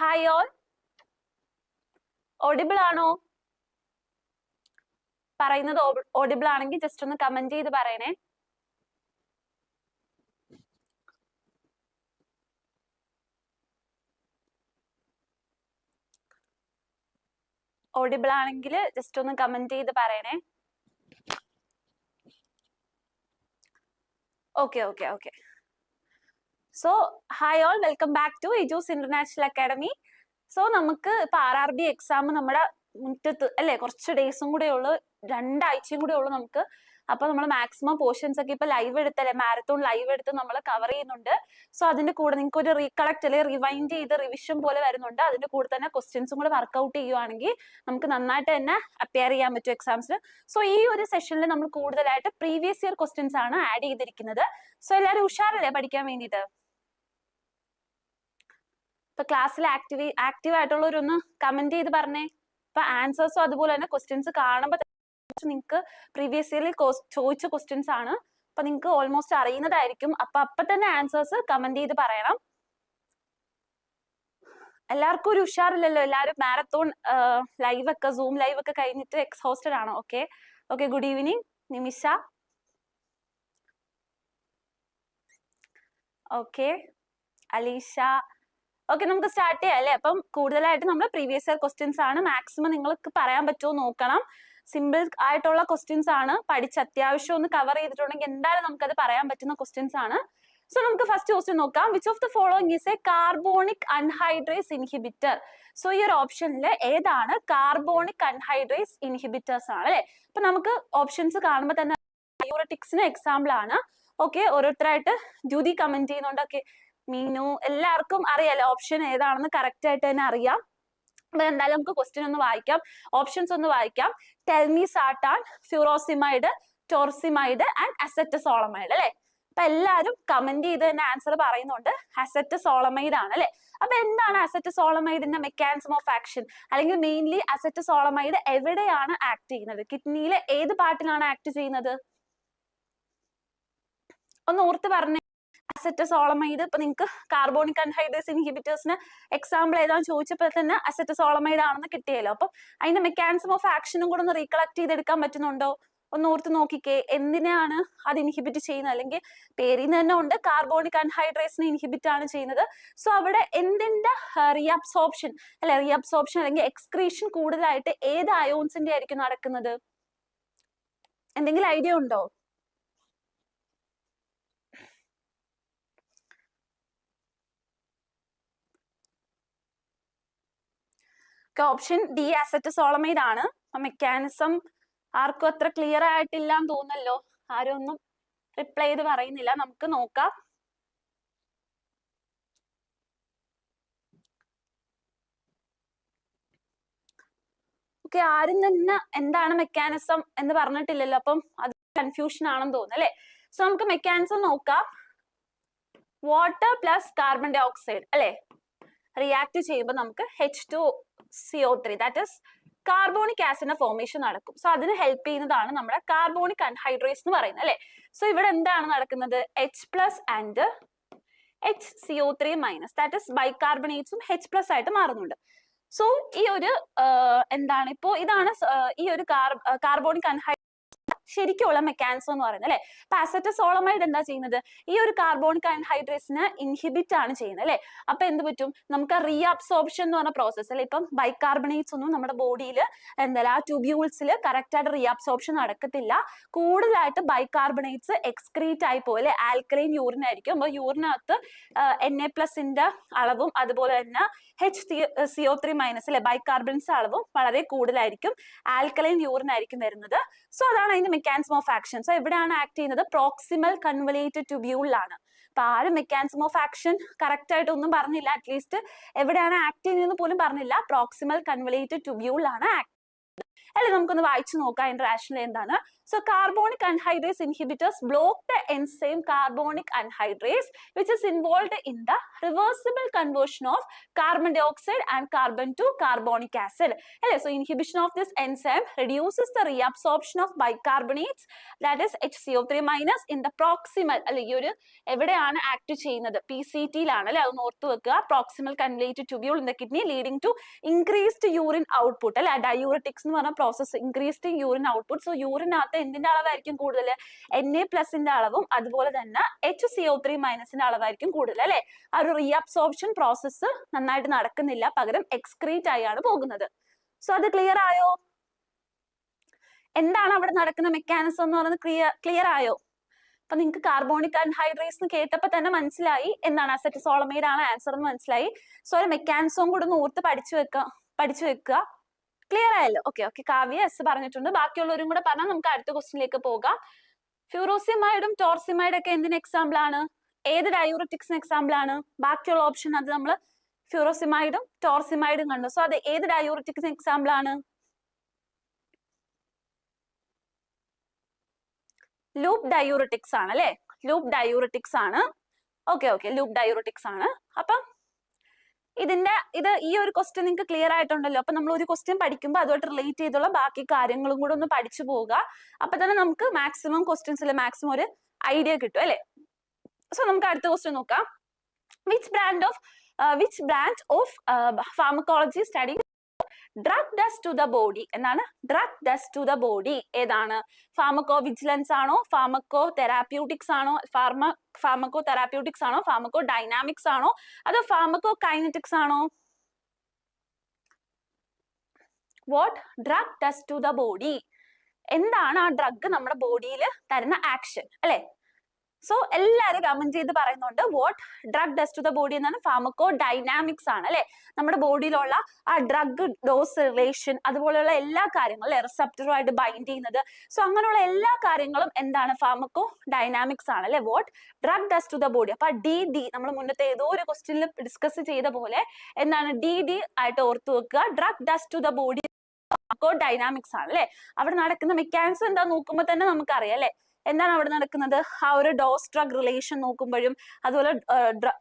Hi all, audible ആണോ? പറയുന്നത് audible ആണെങ്കിൽ ജസ്റ്റ് ഒന്ന് കമന്റ് ചെയ്ത് പറയണേ. ഓഡിബിൾ ആണെങ്കിൽ ജസ്റ്റ് ഒന്ന് കമന്റ് ചെയ്ത് പറയണേ. Okay okay okay. So hi all, welcome back to Edus international academy. So നമുക്ക് ഇപ്പൊ RRB എക്സാം നമ്മുടെ മുറ്റത്ത് അല്ലെ, കുറച്ച് ഡേയ്സും കൂടെ ഉള്ളു, 2 ആഴ്ചയും കൂടെ ഉള്ളു നമുക്ക്. അപ്പൊ നമ്മൾ മാക്സിമം പോർഷൻസ് ഒക്കെ ഇപ്പൊ ലൈവ് എടുത്തല്ലേ, മാരത്തോൺ ലൈവ് എടുത്ത് നമ്മൾ കവർ ചെയ്യുന്നുണ്ട്. സോ അതിന്റെ കൂടെ നിങ്ങൾക്ക് ഒരു റീകളക്ട് അല്ലെ റിവൈൻഡ് ചെയ്ത് റിവിഷൻ പോലെ വരുന്നുണ്ട്. അതിന്റെ കൂടെ തന്നെ ക്വസ്റ്റ്യൻസും കൂടെ വർക്ക്ഔട്ട് ചെയ്യുവാണെങ്കിൽ നമുക്ക് നന്നായിട്ട് തന്നെ അപ്പിയർ ചെയ്യാൻ പറ്റും എക്സാംസിന്. സോ ഈ ഒരു സെഷനിൽ നമ്മൾ കൂടുതലായിട്ട് പ്രീവിയസ് ഇയർ ക്വസ്റ്റ്യൻസ് ആണ് ആഡ് ചെയ്തിരിക്കുന്നത്. സോ എല്ലാവരും ഉഷാറല്ലേ പഠിക്കാൻ വേണ്ടിയിട്ട്? ഇപ്പൊ ക്ലാസ്സിൽ ആക്റ്റീവ് ആയിട്ടുള്ളവരൊന്ന് കമന്റ് ചെയ്ത് പറഞ്ഞേ. ഇപ്പൊ ആൻസേഴ്സും അതുപോലെ തന്നെ ക്വസ്റ്റ്യൻസ് കാണുമ്പോൾ നിങ്ങൾക്ക് പ്രീവിയസ് ഇയറിൽ ചോദിച്ച ക്വസ്റ്റ്യൻസ് ആണ്. അപ്പൊ നിങ്ങൾക്ക് ഓൾമോസ്റ്റ് അറിയുന്നതായിരിക്കും. അപ്പൊ തന്നെ ആൻസേഴ്സ് കമന്റ് ചെയ്ത് പറയണം. എല്ലാവർക്കും ഒരു ഉഷാറില്ലല്ലോ? എല്ലാവരും മാരത്തോൺ ലൈവ് ഒക്കെ സൂം ലൈവ് ഒക്കെ കഴിഞ്ഞിട്ട് എക്സോസ്റ്റഡ് ആണോ? Okay okay. ഗുഡ് ഈവനിങ് നിമിഷ. ഓക്കെ അലീഷ. ഓക്കെ, നമുക്ക് സ്റ്റാർട്ട് ചെയ്യാം അല്ലേ? അപ്പം കൂടുതലായിട്ട് നമ്മൾ പ്രീവിയസ് ഇയർ ക്വസ്റ്റ്യൻസ് ആണ് മാക്സിമം നിങ്ങൾക്ക് പറയാൻ പറ്റുമോ നോക്കണം. സിമ്പിൾ ആയിട്ടുള്ള ക്വസ്റ്റ്യൻസ് ആണ്. പഠിച്ച് അത്യാവശ്യം ഒന്ന് കവർ ചെയ്തിട്ടുണ്ടെങ്കിൽ എന്തായാലും നമുക്കത് പറയാൻ പറ്റുന്ന ക്വസ്റ്റ്യൻസ് ആണ്. സോ നമുക്ക് ഫസ്റ്റ് ക്വസ്റ്റ്യൻ നോക്കാം. Which of the following is A carbonic anhydrase inhibitor? So ഈ ഒരു ഓപ്ഷനിൽ ഏതാണ് കാർബോണിക് അൺഹൈഡ്രേസ് ഇൻഹിബിറ്റേഴ്സ് ആണ് അല്ലെ? അപ്പൊ നമുക്ക് ഓപ്ഷൻസ് കാണുമ്പോൾ തന്നെ ഡയൂററ്റിക്സിന് എക്സാമ്പിൾ ആണ്. ഓക്കെ, ഓരോരുത്തരായിട്ട് ദ്യുതി കമന്റ് ചെയ്യുന്നുണ്ട്. ഓക്കെ, മീനു, എല്ലാവർക്കും അറിയാലോ ഓപ്ഷൻ ഏതാണെന്ന് കറക്റ്റ് ആയിട്ട് തന്നെ അറിയാം. അപ്പൊ എന്തായാലും നമുക്ക് ക്വസ്റ്റ്യൻ ഒന്ന് വായിക്കാം, ഓപ്ഷൻസ് ഒന്ന് വായിക്കാം. ടെൽമിസാർട്ടാൻ, ഫ്യൂറോസിമൈഡ്, ടോർസിമൈഡ് ആൻഡ് അസെറ്റസോളമൈഡ് അല്ലെ? അപ്പൊ എല്ലാവരും കമന്റ് ചെയ്ത് തന്നെ ആൻസർ പറയുന്നുണ്ട്. അസെറ്റസോളമൈഡ് ആണ് അല്ലെ? അപ്പൊ എന്താണ് അസെറ്റസോളമൈഡിന്റെ മെക്കാനിസം ഓഫ് ആക്ഷൻ? അല്ലെങ്കിൽ മെയിൻലി അസെറ്റസോളമൈഡ് എവിടെയാണ് ആക്ട് ചെയ്യുന്നത്? കിഡ്നിയിലെ ഏത് പാർട്ടിലാണ് ആക്ട് ചെയ്യുന്നത്? ഒന്ന് ഓർത്ത് പറഞ്ഞേ. അസെറ്റസോളമൈഡ്, ഇപ്പൊ നിങ്ങൾക്ക് കാർബോണിക് അൺഹൈഡ്രേസ് ഇൻഹിബിറ്റേഴ്സിന് എക്സാമ്പിൾ ഏതാന്ന് ചോദിച്ചപ്പോൾ തന്നെ അസെറ്റസോളമൈഡ് ആണെന്ന് കിട്ടിയല്ലോ. അപ്പൊ അതിന്റെ മെക്കാനിസം ഓഫ് ആക്ഷനും കൂടെ ഒന്ന് റീകളക്ട് ചെയ്തെടുക്കാൻ പറ്റുന്നുണ്ടോ? ഒന്ന് ഓർത്ത് നോക്കിക്കേ, എന്തിനാണ് അത് ഇൻഹിബിറ്റ് ചെയ്യുന്നത്? അല്ലെങ്കിൽ പേരിൽ നിന്ന് തന്നെ ഉണ്ട് കാർബോണിക് അൺഹൈഡ്രേസിനെ ഇൻഹിബിറ്റ് ആണ് ചെയ്യുന്നത്. സോ അവിടെ എന്തിന്റെ റീഅബ്സോർപ്ഷൻ അല്ലെ, റീഅബ്സോർപ്ഷൻ അല്ലെങ്കിൽ എക്സ്ക്രീഷൻ കൂടുതലായിട്ട് ഏത് അയോൺസിന്റെ ആയിരിക്കും നടക്കുന്നത്? എന്തെങ്കിലും ഐഡിയ ഉണ്ടോ? ഓപ്ഷൻ ഡി അസെറ്റസോളമൈഡ് ആണ്. മെക്കാനിസം ആർക്കും അത്ര ക്ലിയർ ആയിട്ടില്ല എന്ന് തോന്നല്ലോ. ആരും ഒന്നും റിപ്ലൈ ചെയ്ത് പറയുന്നില്ല. നമുക്ക് നോക്കാം. ഓക്കെ, ആരും തന്നെ എന്താണ് മെക്കാനിസം എന്ന് പറഞ്ഞിട്ടില്ലല്ലോ. അപ്പം അത് കൺഫ്യൂഷൻ ആണെന്ന് തോന്നുന്നു അല്ലെ? സോ നമുക്ക് മെക്കാനിസം നോക്കാം. Water plus carbon dioxide അല്ലെ റിയാക്ട് ചെയ്യുമ്പോൾ നമുക്ക് H2CO3 ദാറ്റ് ഇസ് കാർബോണിക് ആസിഡിന്റെ ഫോർമേഷൻ നടക്കും. സോ അതിന് ഹെൽപ്പ് ചെയ്യുന്നതാണ് നമ്മുടെ കാർബോണിക് അൺഹൈഡ്രേസ് എന്ന് പറയുന്നത് അല്ലെ? സോ ഇവിടെ എന്താണ് നടക്കുന്നത്? H+ and HCO3 minus that is ബൈകാർബണേറ്റ്സും H+ ആയിട്ട് മാറുന്നുണ്ട്. സോ ഈ ഒരു എന്താണ് ഇപ്പോ ഇതാണ് ഈ ഒരു കാർബോണിക് അൺഹൈഡ്രേസ് ശരിക്കുള്ള മെക്കാനിസം എന്ന് പറയുന്നത് അല്ലെ? അപ്പൊ അസെറ്റസോളമൈഡ് എന്താ ചെയ്യുന്നത്? ഈ ഒരു കാർബോണിക് അൺഹൈഡ്രേസിനെ ഇൻഹിബിറ്റ് ആണ് ചെയ്യുന്നത് അല്ലെ? അപ്പൊ എന്ത് പറ്റും? നമുക്ക് റീഅബ്സോർപ്ഷൻ എന്ന് പറഞ്ഞ പ്രോസസ് അല്ലെ? ഇപ്പം ബൈകാർബണേറ്റ്സ് ഒന്നും നമ്മുടെ ബോഡിയിൽ എന്താ ആ ട്യൂബ്യൂൾസിൽ കറക്റ്റ് ആയിട്ട് റീഅബ്സോർപ്ഷൻ നടക്കത്തില്ല. കൂടുതലായിട്ട് ബൈകാർബണേറ്റ്സ് എക്സ്ക്രീറ്റ് ആയി പോകും അല്ലെ? ആൽക്കലൈൻ യൂറിൻ ആയിരിക്കും. അപ്പൊ യൂറിനകത്ത് Na+ന്റെ അളവും അതുപോലെ തന്നെ HCO3 മൈനസ് അല്ലെ ബൈകാർബൺസ് അളവും വളരെ കൂടുതലായിരിക്കും. ആൽക്കലൈൻ യൂറിൻ ആയിരിക്കും വരുന്നത്. സോ അതാണ് അതിന്റെ മെക്കാനിസം ഓഫ് ആക്ഷൻ. സോ എവിടെയാണ് ആക്ട് ചെയ്യുന്നത്? പ്രോക്സിമൽ കൺവലേറ്റഡ് ട്യൂബ്യൂളിലാണ്. അപ്പൊ ആരും മെക്കാനിസം ഓഫ് ആക്ഷൻ കറക്റ്റ് ആയിട്ട് ഒന്നും പറഞ്ഞില്ല. അറ്റ്ലീസ്റ്റ് എവിടെയാണ് ആക്ട് ചെയ്യുന്നതെന്ന് പോലും പറഞ്ഞില്ല. പ്രോക്സിമൽ കൺവലേറ്റഡ് ട്യൂബ്യൂളിലാണ് ആക്ട് അല്ലെ? നമുക്കൊന്ന് വായിച്ചു നോക്കാം അതിന്റെ റാഷണൽ എന്താണ്. So carbonic anhydrase inhibitors block the enzyme carbonic anhydrase, which is involved in the reversible conversion of carbon dioxide and carbon to carbonic acid. So inhibition of this enzyme reduces the reabsorption of bicarbonates, that is HCO3 minus, in the proximal, എവിടെയാണ് act ചെയ്യുന്നത്, PCT-ലാണ് അല്ലെ, അത് ഓർത്തു വെക്കുക. Proximal convoluted tubule in the kidney leading to increased urine output അല്ലെ. Diuretics എന്ന് പറഞ്ഞ process, increased urine output. So യൂറിനകത്ത് എന്തിന്റെ അളവായിരിക്കും കൂടുതൽ? Na+ന്റെ അളവും അതുപോലെ തന്നെ HCO3 മൈനസിന്റെ അളവായിരിക്കും കൂടുതൽ അല്ലെ. ആ ഒരു റീഅബ്സോർപ്ഷൻ പ്രോസസ്സ് നന്നായിട്ട് നടക്കുന്നില്ല, പകരം എക്സ്ക്രീറ്റ് ആയാണ് പോകുന്നത്. സോ അത് ക്ലിയർ ആയോ? എന്താണ് അവിടെ നടക്കുന്ന മെക്കാനിസം എന്ന് പറയുന്നത് ക്ലിയർ ആയോ? അപ്പൊ നിങ്ങൾക്ക് കാർബോണിക് ആൻഹൈഡ്രേസ് എന്ന് കേട്ടപ്പോ തന്നെ മനസ്സിലായി എന്താണ് അസെറ്റസോളമൈഡ് ആണ് ആൻസർ എന്ന് മനസ്സിലായി. സോ ഒരു മെക്കാനിസവും കൂടെ ഒന്ന് ഓർത്ത് പഠിച്ചു വെക്കുക. ക്ലിയർ ആയല്ലോ? ഓക്കെ. കാവ്യ എസ് പറഞ്ഞിട്ടുണ്ട്. ബാക്കിയുള്ളവരും കൂടെ പറഞ്ഞാൽ നമുക്ക് അടുത്ത ക്വസ്റ്റിനിലേക്ക് പോകാം. ഫ്യൂറോസിമൈഡും ടോർസിമൈഡും ഒക്കെ എന്തിന് എക്സാമ്പിൾ ആണ്? ഏത് ഡയൂററ്റിക്സിന് എക്സാമ്പിൾ ആണ്? ബാക്കിയുള്ള ഓപ്ഷൻ അത് നമ്മൾ ഫ്യൂറോസിമൈഡും ടോർസിമൈഡും കണ്ടു. സോ അത് ഏത് ഡയൂററ്റിക്സിന് എക്സാമ്പിൾ ആണ്? ലൂപ്പ് ഡയൂററ്റിക്സ് ആണ് അല്ലെ. ലൂപ്പ് ഡയൂററ്റിക്സ് ആണ്. ഓക്കെ ലൂപ്പ് ഡയൂററ്റിക്സ് ആണ്. അപ്പം ഈ ഒരു ക്വസ്റ്റ്യൻ നിങ്ങൾക്ക് ക്ലിയർ ആയിട്ടുണ്ടല്ലോ. അപ്പൊ നമ്മൾ ഒരു ക്വസ്റ്റ്യൻ പഠിക്കുമ്പോൾ അതുമായിട്ട് റിലേറ്റ് ചെയ്തുള്ള ബാക്കി കാര്യങ്ങളും കൂടെ ഒന്ന് പഠിച്ചു പോവുക. അപ്പൊ തന്നെ നമുക്ക് മാക്സിമം ക്വസ്റ്റ്യൻസിൽ മാക്സിമം ഒരു ഐഡിയ കിട്ടും അല്ലെ. സോ നമുക്ക് അടുത്ത ക്വസ്റ്റ്യൻ നോക്കാം. Which branch of pharmacology study drug does to the body? എന്താണ് drug does to the body? ഏതാണ്? ഫാർമക്കോ വിജിലൻസ് ആണോ, ഫാർമക്കോ തെറാപ്യൂട്ടിക്സ് ആണോ, ഫാർമക്കോ തെറാപ്യൂട്ടിക്സ് ആണോ, ഫാർമക്കോ ഡൈനാമിക്സ് ആണോ, അതോ ഫാർമക്കോ കൈനറ്റിക്സ് ആണോ? What drug does to the body? എന്താണ് ആ ഡ്രഗ് നമ്മുടെ ബോഡിയിൽ തരുന്ന ആക്ഷൻ അല്ലെ. സോ എല്ലാരും കമന്റ് ചെയ്ത് പറയുന്നുണ്ട് what drug does to the body എന്നാണ്. ഫാർമക്കോ ഡൈനാമിക്സ് ആണ് അല്ലെ. നമ്മുടെ ബോഡിയിലുള്ള ആ ഡ്രഗ് ഡോസ് റിലേഷൻ അതുപോലെയുള്ള എല്ലാ കാര്യങ്ങളും അല്ലെ, റിസപ്റ്ററുമായിട്ട് ബൈൻഡ് ചെയ്യുന്നത്. സോ അങ്ങനെയുള്ള എല്ലാ കാര്യങ്ങളും എന്താണ്? ഫാർമക്കോ ഡൈനാമിക്സ് ആണ് അല്ലെ. What drug does to the body. അപ്പൊ ഡി നമ്മൾ മുന്നത്തെ ഏതോ ഒരു ക്വസ്റ്റ്യനിൽ ഡിസ്കസ് ചെയ്ത പോലെ എന്താണ് ഡി ആയിട്ട് ഓർത്തു വെക്കുക. Drug does to the body pharmacodynamics ആണ് അല്ലെ. അവിടെ നടക്കുന്ന മെക്കാനിസം എന്താ നോക്കുമ്പോൾ തന്നെ നമുക്കറിയാം അല്ലെ. എന്താണ് അവിടെ നടക്കുന്നത്? ആ ഒരു ഡോസ് ഡ്രഗ് റിലേഷൻ നോക്കുമ്പോഴും അതുപോലെ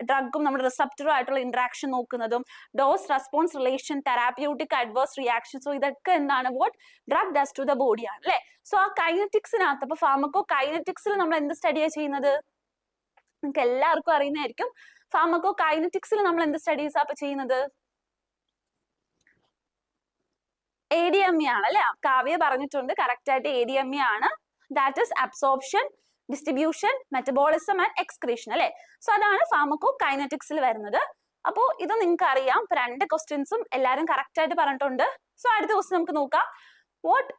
ഡ്രഗും നമ്മുടെ റിസപ്റ്ററും ആയിട്ടുള്ള ഇന്ററാക്ഷൻ നോക്കുന്നതും dose response relation, therapeutic adverse reaction. So ഇതൊക്കെ എന്താണ്? What drug does to the body ആണ് അല്ലെ. സോ ആ കൈനറ്റിക്സിനകത്ത് അപ്പൊ ഫാർമക്കോ കൈനറ്റിക്സിൽ നമ്മൾ എന്ത് സ്റ്റഡിയാണ് ചെയ്യുന്നത്? നിങ്ങൾക്ക് എല്ലാവർക്കും അറിയുന്നതായിരിക്കും. ഫാർമക്കോ കൈനറ്റിക്സിൽ നമ്മൾ എന്ത് സ്റ്റഡീസ് അപ്പൊ ചെയ്യുന്നത്? ADME ആണ് അല്ലെ. കാവ്യ പറഞ്ഞിട്ടുണ്ട് കറക്റ്റ് ആയിട്ട് ADME ആണ്. That is absorption, distribution, metabolism and excretion അല്ലെ. സോ അതാണ് ഫാർമക്കോ കൈനറ്റിക്സിൽ വരുന്നത്. അപ്പോ ഇത് നിങ്ങൾക്ക് അറിയാം. രണ്ട് ക്വസ്റ്റ്യൻസും എല്ലാവരും കറക്റ്റ് ആയിട്ട് പറഞ്ഞിട്ടുണ്ട്. സോ അടുത്ത ക്വസ്റ്റ്യൻ നമുക്ക് നോക്കാം. What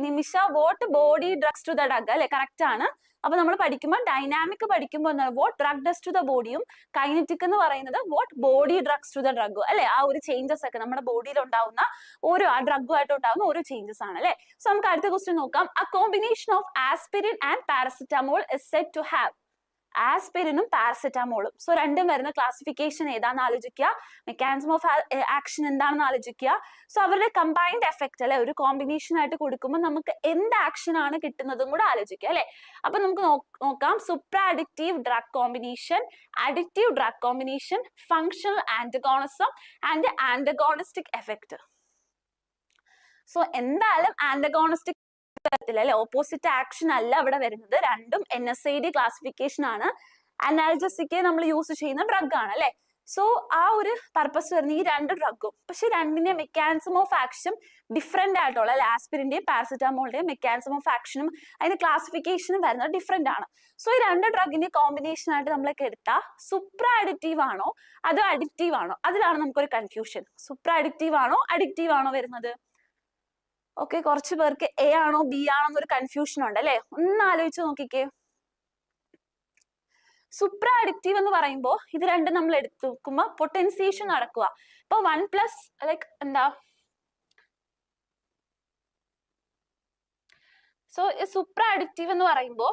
Nimisha what body drugs to the drug അല്ലെ. കറക്റ്റ് ആണ്. അപ്പൊ നമ്മൾ പഠിക്കുമ്പോൾ ഡൈനാമിക് പഠിക്കുമ്പോൾ what drug does to the ബോഡിയും കൈനറ്റിക് എന്ന് പറയുന്നത് what body drugs to the drug അല്ലെ. ആ ഒരു ചേഞ്ചസ് ഒക്കെ നമ്മുടെ ബോഡിയിൽ ഉണ്ടാവുന്ന ഓരോ ആ ഡ്രഗുമായിട്ട് ഉണ്ടാവുന്ന ഓരോ ചേഞ്ചസ് ആണ് അല്ലെ. സോ നമുക്ക് അടുത്ത ക്വസ്റ്റ്യൻ നോക്കാം. A combination of aspirin and paracetamol is said to have. ആസ്പിരിനും പാരസെറ്റാമോളും. സോ രണ്ടും വരുന്ന ക്ലാസിഫിക്കേഷൻ ഏതാണെന്ന് ആലോചിക്കുക. മെക്കാനിസം ഓഫ് ആക്ഷൻ എന്താണെന്ന് ആലോചിക്കുക. സോ അവരുടെ കമ്പൈൻഡ് എഫക്റ്റ് അല്ലെ, ഒരു കോമ്പിനേഷൻ ആയിട്ട് കൊടുക്കുമ്പോൾ നമുക്ക് എന്ത് ആക്ഷൻ ആണ് കിട്ടുന്നതും കൂടെ ആലോചിക്കുക അല്ലെ. അപ്പൊ നമുക്ക് നോക്കാം. Super addictive drug combination, addictive drug combination, functional ആന്റഗോണിസം and antagonistic effect. So എന്തായാലും ആന്റഗോണിസ്റ്റിക് അല്ലെ, ഓപ്പോസിറ്റ് ആക്ഷൻ അല്ല അവിടെ വരുന്നത്. രണ്ടും NSAID ക്ലാസിഫിക്കേഷൻ ആണ്. അനാൽജസിക് നമ്മൾ യൂസ് ചെയ്യുന്ന ഡ്രഗ് ആണ് അല്ലെ. സോ ആ ഒരു പർപ്പസ് വരുന്ന ഈ രണ്ട് ഡ്രഗും. പക്ഷെ രണ്ടിന്റെ മെക്കാനിസം ഓഫ് ആക്ഷൻ ഡിഫറെന്റ് ആയിട്ടുള്ള അല്ലെ. ആസ്പിരിന്റെയും പാരസെറ്റാമോളിന്റെയും മെക്കാനിസം ഓഫ് ആക്ഷനും അതിന്റെ ക്ലാസിഫിക്കേഷനും വരുന്നത് ഡിഫറെന്റ് ആണ്. സോ ഈ രണ്ട് ഡ്രഗിന്റെ കോമ്പിനേഷൻ ആയിട്ട് നമ്മളൊക്കെ എടുത്താൽ സൂപ്പർ അഡിക്റ്റീവ് ആണോ അതോ അഡിക്റ്റീവ് ആണോ? അതിലാണ് നമുക്കൊരു കൺഫ്യൂഷൻ. സൂപ്പർ അഡിക്റ്റീവ് ആണോ അഡിക്റ്റീവ് ആണോ വരുന്നത്? കുറച്ച് പേർക്ക് A ആണോ B ആണോ എന്നൊരു കൺഫ്യൂഷൻ ഉണ്ട് അല്ലെ. ഒന്ന് ആലോചിച്ച് നോക്കിക്കേ. സൂപ്പർ അഡിക്റ്റീവ് എന്ന് പറയുമ്പോൾ ഇത് രണ്ടും നമ്മൾ എടുത്തു നോക്കുമ്പോൾ പൊട്ടൻസിയേഷൻ നടക്കുക. ഇപ്പൊ 1+ ലൈക്ക് എന്താ? സോ സൂപ്പർ അഡിക്റ്റീവ് എന്ന് പറയുമ്പോൾ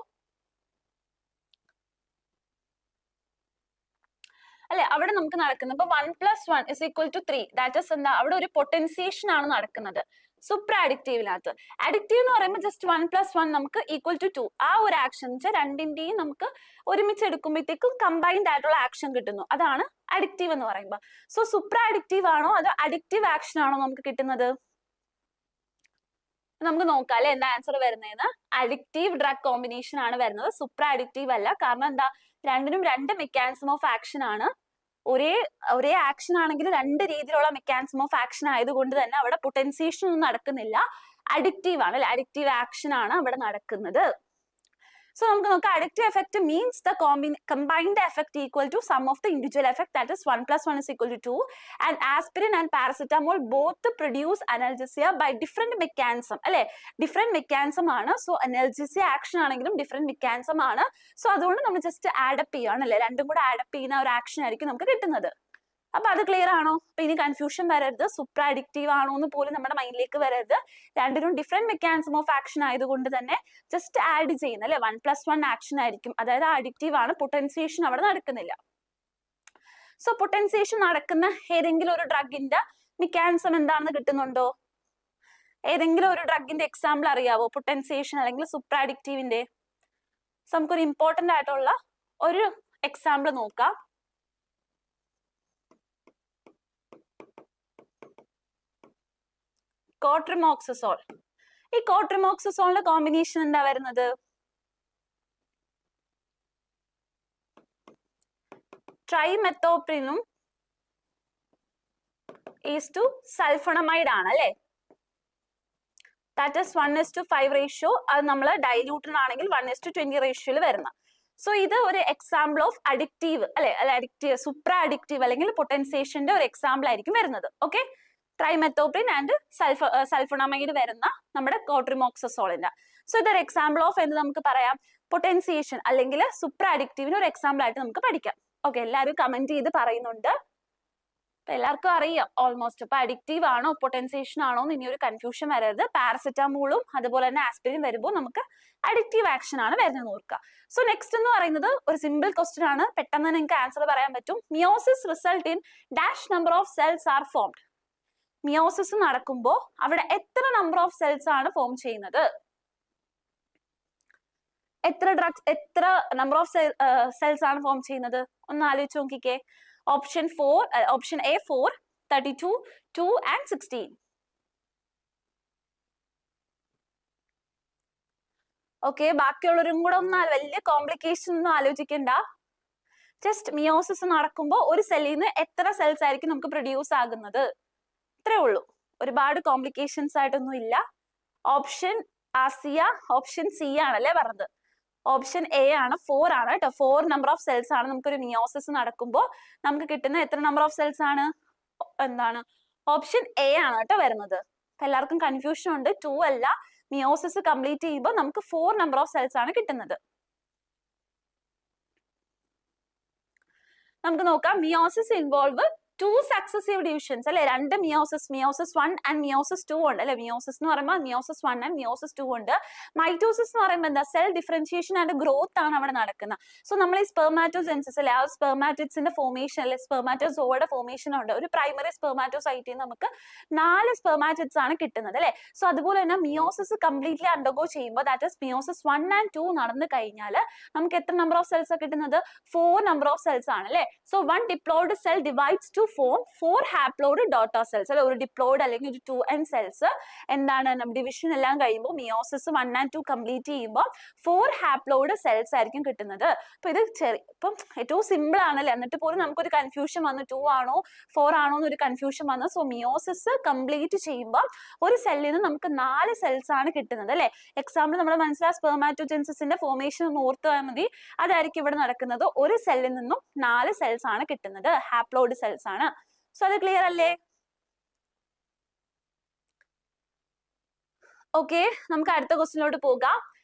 അല്ലെ, അവിടെ നമുക്ക് നടക്കുന്നത് ഇപ്പൊ 1 + 1 = 3. ദാറ്റ് ഇസ് എന്താ? അവിടെ ഒരു പൊട്ടൻസിയേഷൻ ആണ് നടക്കുന്നത്. സൂപ്പർ അഡിക്റ്റീവിനകത്ത്. അഡിക്റ്റീവ് എന്ന് പറയുമ്പോൾ ജസ്റ്റ് 1+1 നമുക്ക് ഈക്വൽ ടു 2. ആ ഒരു ആക്ഷൻ വെച്ചാൽ രണ്ടിന്റെയും നമുക്ക് ഒരുമിച്ച് എടുക്കുമ്പോഴത്തേക്കും കമ്പൈൻഡ് ആയിട്ടുള്ള ആക്ഷൻ കിട്ടുന്നു. അതാണ് അഡിക്റ്റീവ് എന്ന് പറയുമ്പോൾ. സോ സൂപ്പർ അഡിക്റ്റീവ് ആണോ അതോ അഡിക്റ്റീവ് ആക്ഷൻ ആണോ നമുക്ക് കിട്ടുന്നത്? നമുക്ക് നോക്കാം അല്ലെ എന്താ ആൻസർ വരുന്നതെന്ന്. അഡിക്റ്റീവ് ഡ്രഗ് കോമ്പിനേഷൻ ആണ് വരുന്നത്, സൂപ്പർ അഡിക്റ്റീവ് അല്ല. കാരണം എന്താ, രണ്ടിനും രണ്ട് മെക്കാനിസം ഓഫ് ആക്ഷൻ ആണ്. ഒരേ ആക്ഷൻ ആണെങ്കിൽ രണ്ട് രീതിയിലുള്ള മെക്കാനിസം ഓഫ് ആക്ഷൻ ആയതുകൊണ്ട് തന്നെ അവിടെ പൊട്ടൻസിയേഷൻ ഒന്നും നടക്കുന്നില്ല, അഡിക്റ്റീവ് ആണ് അല്ലെ, അഡിക്റ്റീവ് ആക്ഷൻ ആണ് അവിടെ നടക്കുന്നത്. So നമുക്ക് നോക്കാം, addictive effect means the combined effect equal to sum of the individual effect, that is 1+1 is equal to 2, and aspirin and paracetamol both produce analgesia by different mechanism അല്ലെ, different mechanism ആണ്. So അനൽജീസിയ action ആണെങ്കിലും different mechanism ആണ്. So അതുകൊണ്ട് നമ്മൾ just add up ചെയ്യാണ് അല്ലെ, രണ്ടും കൂടെ ആഡപ്പ് ചെയ്യുന്ന ഒരു ആക്ഷൻ ആയിരിക്കും നമുക്ക് കിട്ടുന്നത്. അപ്പൊ അത് ക്ലിയർ ആണോ? അപ്പൊ ഇനി കൺഫ്യൂഷൻ വരരുത്, സൂപ്പർ അഡിക്റ്റീവ് ആണോ എന്ന് പോലും നമ്മുടെ മൈൻഡിലേക്ക് വരരുത്. രണ്ടിനും ഡിഫറെന്റ് മെക്കാനിസം ഓഫ് ആക്ഷൻ ആയതുകൊണ്ട് തന്നെ ജസ്റ്റ് ആഡ് ചെയ്യുന്ന അല്ലെ 1+1 ആക്ഷൻ ആയിരിക്കും. അതായത് അഡിക്റ്റീവ് ആണ്, പൊട്ടൻസിയേഷൻ അവിടെ നടക്കുന്നില്ല. സോ പൊട്ടൻസിയേഷൻ നടക്കുന്ന ഏതെങ്കിലും ഒരു ഡ്രഗിന്റെ മെക്കാനിസം എന്താണെന്ന് കിട്ടുന്നുണ്ടോ? ഏതെങ്കിലും ഒരു ഡ്രഗിന്റെ എക്സാമ്പിൾ അറിയാവോ പൊട്ടൻസിയേഷൻ അല്ലെങ്കിൽ സൂപ്പർ അഡിക്റ്റീവിന്റെ? സോ നമുക്കൊരു ഇമ്പോർട്ടന്റ് ആയിട്ടുള്ള ഒരു എക്സാമ്പിൾ നോക്കാം. കോട്രിമോക്സസോൾ. ഈ കോട്രിമോക്സസോളിന്റെ കോമ്പിനേഷൻ എന്താ വരുന്നത്? ട്രൈമെത്തോപ്രിനും ഈസ് ടു സൾഫണമൈഡ് ആണ് അല്ലെ. That is 1:5 ratio. അത് നമ്മൾ ഡൈല്യൂട്ടഡ് ആണെങ്കിൽ 1:20 റേഷ്യോയിൽ വരുന്ന. സോ ഇത് ഒരു എക്സാമ്പിൾ ഓഫ് അഡിക്റ്റീവ് അല്ലെ, അഡിക്റ്റീവ് സൂപ്പർ അഡിക്റ്റീവ് അല്ലെങ്കിൽ പൊട്ടൻസിയേഷന്റെ ഒരു എക്സാമ്പിൾ ആയിരിക്കും വരുന്നത്. ഓക്കെ, ട്രൈമെത്തോപ്രിൻ ആൻഡ് സൾഫണമൈഡ് വരുന്ന നമ്മുടെ കോട്രിമോക്സസോളിന്റെ. സോ ഇതൊരു എക്സാമ്പിൾ ഓഫ് എന്ന് നമുക്ക് പറയാം പൊട്ടൻസിയേഷൻ അല്ലെങ്കിൽ സൂപ്പർ അഡിക്റ്റീവിന് ഒരു എക്സാമ്പിൾ ആയിട്ട് നമുക്ക് പഠിക്കാം. ഓക്കെ, എല്ലാവരും കമന്റ് ചെയ്ത് പറയുന്നുണ്ട്. അപ്പൊ എല്ലാവർക്കും അറിയാം ഓൾമോസ്റ്റ്. അപ്പൊ അഡിക്റ്റീവ് ആണോ പൊട്ടൻസിയേഷൻ ആണോ എന്ന് ഇനി ഒരു കൺഫ്യൂഷൻ വരരുത്. പാരസെറ്റാമോളും അതുപോലെ തന്നെ ആസ്പിരിൻ വരുമ്പോൾ നമുക്ക് അഡിക്റ്റീവ് ആക്ഷൻ ആണ് വരുന്നത് ഓർക്കുക. സോ നെക്സ്റ്റ് എന്ന് പറയുന്നത് ഒരു സിമ്പിൾ ക്വസ്റ്റ്യൻ ആണ്, പെട്ടെന്ന് നിങ്ങൾക്ക് ആൻസർ പറയാൻ പറ്റും. Meiosis result in dash number of cells are formed. Meiosis നടക്കുമ്പോൾ അവിടെ എത്ര നമ്പർ ഓഫ് സെൽസ് ആണ് ഫോം ചെയ്യുന്നത്? എത്ര നമ്പർ ഓഫ് സെൽസ് ആണ് ഫോം ചെയ്യുന്നത്? ഒന്ന് ആലോചിച്ച് നോക്കിക്കേ. Option A 4, 32, 2 and 16. ഓക്കെ, ബാക്കിയുള്ളവരും കൂടെ ഒന്ന് വലിയ കോംപ്ലിക്കേഷൻ ഒന്നും ആലോചിക്കണ്ട. ജസ്റ്റ് മിയോസിസ് നടക്കുമ്പോൾ ഒരു സെല്ലിൽ നിന്ന് എത്ര സെൽസ് ആയിരിക്കും നമുക്ക് പ്രൊഡ്യൂസ് ആകുന്നത്, ഇത്രേ ഉള്ളൂ. ഒരുപാട് കോംപ്ലിക്കേഷൻസ് ആയിട്ടൊന്നും ഇല്ല. ഓപ്ഷൻ ഓപ്ഷൻ സി ആണല്ലേ പറഞ്ഞത്. ഓപ്ഷൻ എ ആണ്, 4 ആണ് കേട്ടോ. 4 നമ്പർ ഓഫ് സെൽസ് ആണ് നമുക്കൊരു മിയോസിസ് നടക്കുമ്പോൾ നമുക്ക് കിട്ടുന്ന എത്ര നമ്പർ ഓഫ് സെൽസ് ആണ്? എന്താണ്? ഓപ്ഷൻ എ ആണ് കേട്ടോ വരുന്നത്. അപ്പൊ എല്ലാവർക്കും കൺഫ്യൂഷൻ ഉണ്ട്. 2 അല്ല, മിയോസിസ് കംപ്ലീറ്റ് ചെയ്യുമ്പോൾ നമുക്ക് 4 നമ്പർ ഓഫ് സെൽസ് ആണ് കിട്ടുന്നത്. നമുക്ക് നോക്കാം. മിയോസിസ് ഇൻവോൾവ് 2 successive divisions അല്ലെ, രണ്ട് മിയോസിസ് 1 and മിയോസിസ് 2 ഉണ്ട് അല്ലെ. മിയോസിസ് എന്ന് പറയുമ്പോൾ മിയോസിസ് 1 and മിയോസിസ് 2 ഉണ്ട്. മൈറ്റോസിസ് എന്ന് പറയുമ്പോൾ എന്താ, സെൽ ഡിഫറൻഷിയേഷൻ ആൻഡ് ഗ്രോത്ത് ആണ് അവിടെ നടക്കുന്നത്. സോ നമ്മൾ ഈ സ്പെർമാറ്റോജെൻസിസ് അല്ലെ, ആ സ്പെർമാറ്റിഡ്സിന്റെ ഫോർമേഷൻ അല്ലെ, സ്പെർമാറ്റോസോയുടെ ഫോർമേഷൻ ഉണ്ട്. ഒരു പ്രൈമറി സ്പെർമാറ്റോസൈറ്റിൽ നമുക്ക് 4 സ്പെർമാറ്റിഡ്സ് ആണ് കിട്ടുന്നത് അല്ലെ. സോ അതുപോലെ തന്നെ മിയോസിസ് കംപ്ലീറ്റ്ലി അണ്ടർഗോ ചെയ്യുമ്പോൾ, ദാറ്റ് ഈസ് മിയോസിസ് 1 and 2 നടന്നു കഴിഞ്ഞാൽ നമുക്ക് എത്ര നമ്പർ ഓഫ് സെൽസ് കിട്ടുന്നത്? 4 നമ്പർ ഓഫ് സെൽസ് ആണ് അല്ലെ. So 1 diploid cell divides to form 4 haploid daughter cells അല്ലെ. ഒരു ഡിപ്ലോയിഡ് അല്ലെങ്കിൽ ഒരു 2n സെൽസ് എന്താണ്, ഡിവിഷൻ എല്ലാം കഴിയുമ്പോൾ മിയോസിസ് 1 and 2 കംപ്ലീറ്റ് ചെയ്യുമ്പോൾ 4 ഹാപ്ലോയിഡ് സെൽസ് ആയിരിക്കും കിട്ടുന്നത്. അപ്പൊ ഇത് ഇപ്പം ഏറ്റവും സിമ്പിൾ ആണല്ലേ, എന്നിട്ട് പോലും നമുക്കൊരു കൺഫ്യൂഷൻ വന്നു, 2 ആണോ 4 ആണോ എന്നൊരു കൺഫ്യൂഷൻ വന്നു. സോ മിയോസിസ് കംപ്ലീറ്റ് ചെയ്യുമ്പോൾ ഒരു സെല്ലിൽ നിന്ന് നമുക്ക് 4 സെൽസ് ആണ് കിട്ടുന്നത് അല്ലെ. എക്സാമ്പിൾ നമ്മൾ മനസ്സിലായ സ്പെർമാറ്റോജെൻസിന്റെ ഫോർമേഷൻ ഒന്ന് ഓർത്താൽ മതി. അതായിരിക്കും ഇവിടെ നടക്കുന്നത്. ഒരു സെല്ലിൽ നിന്നും 4 സെൽസ് ആണ് കിട്ടുന്നത്, ഹാപ്ലോയിഡ് സെൽസ് ആണ്. സോ അത് ക്ലിയർ അല്ലേ? ഓക്കെ, നമുക്ക് അടുത്ത ക്വസ്റ്റ്യനിലോട്ട് പോകാം.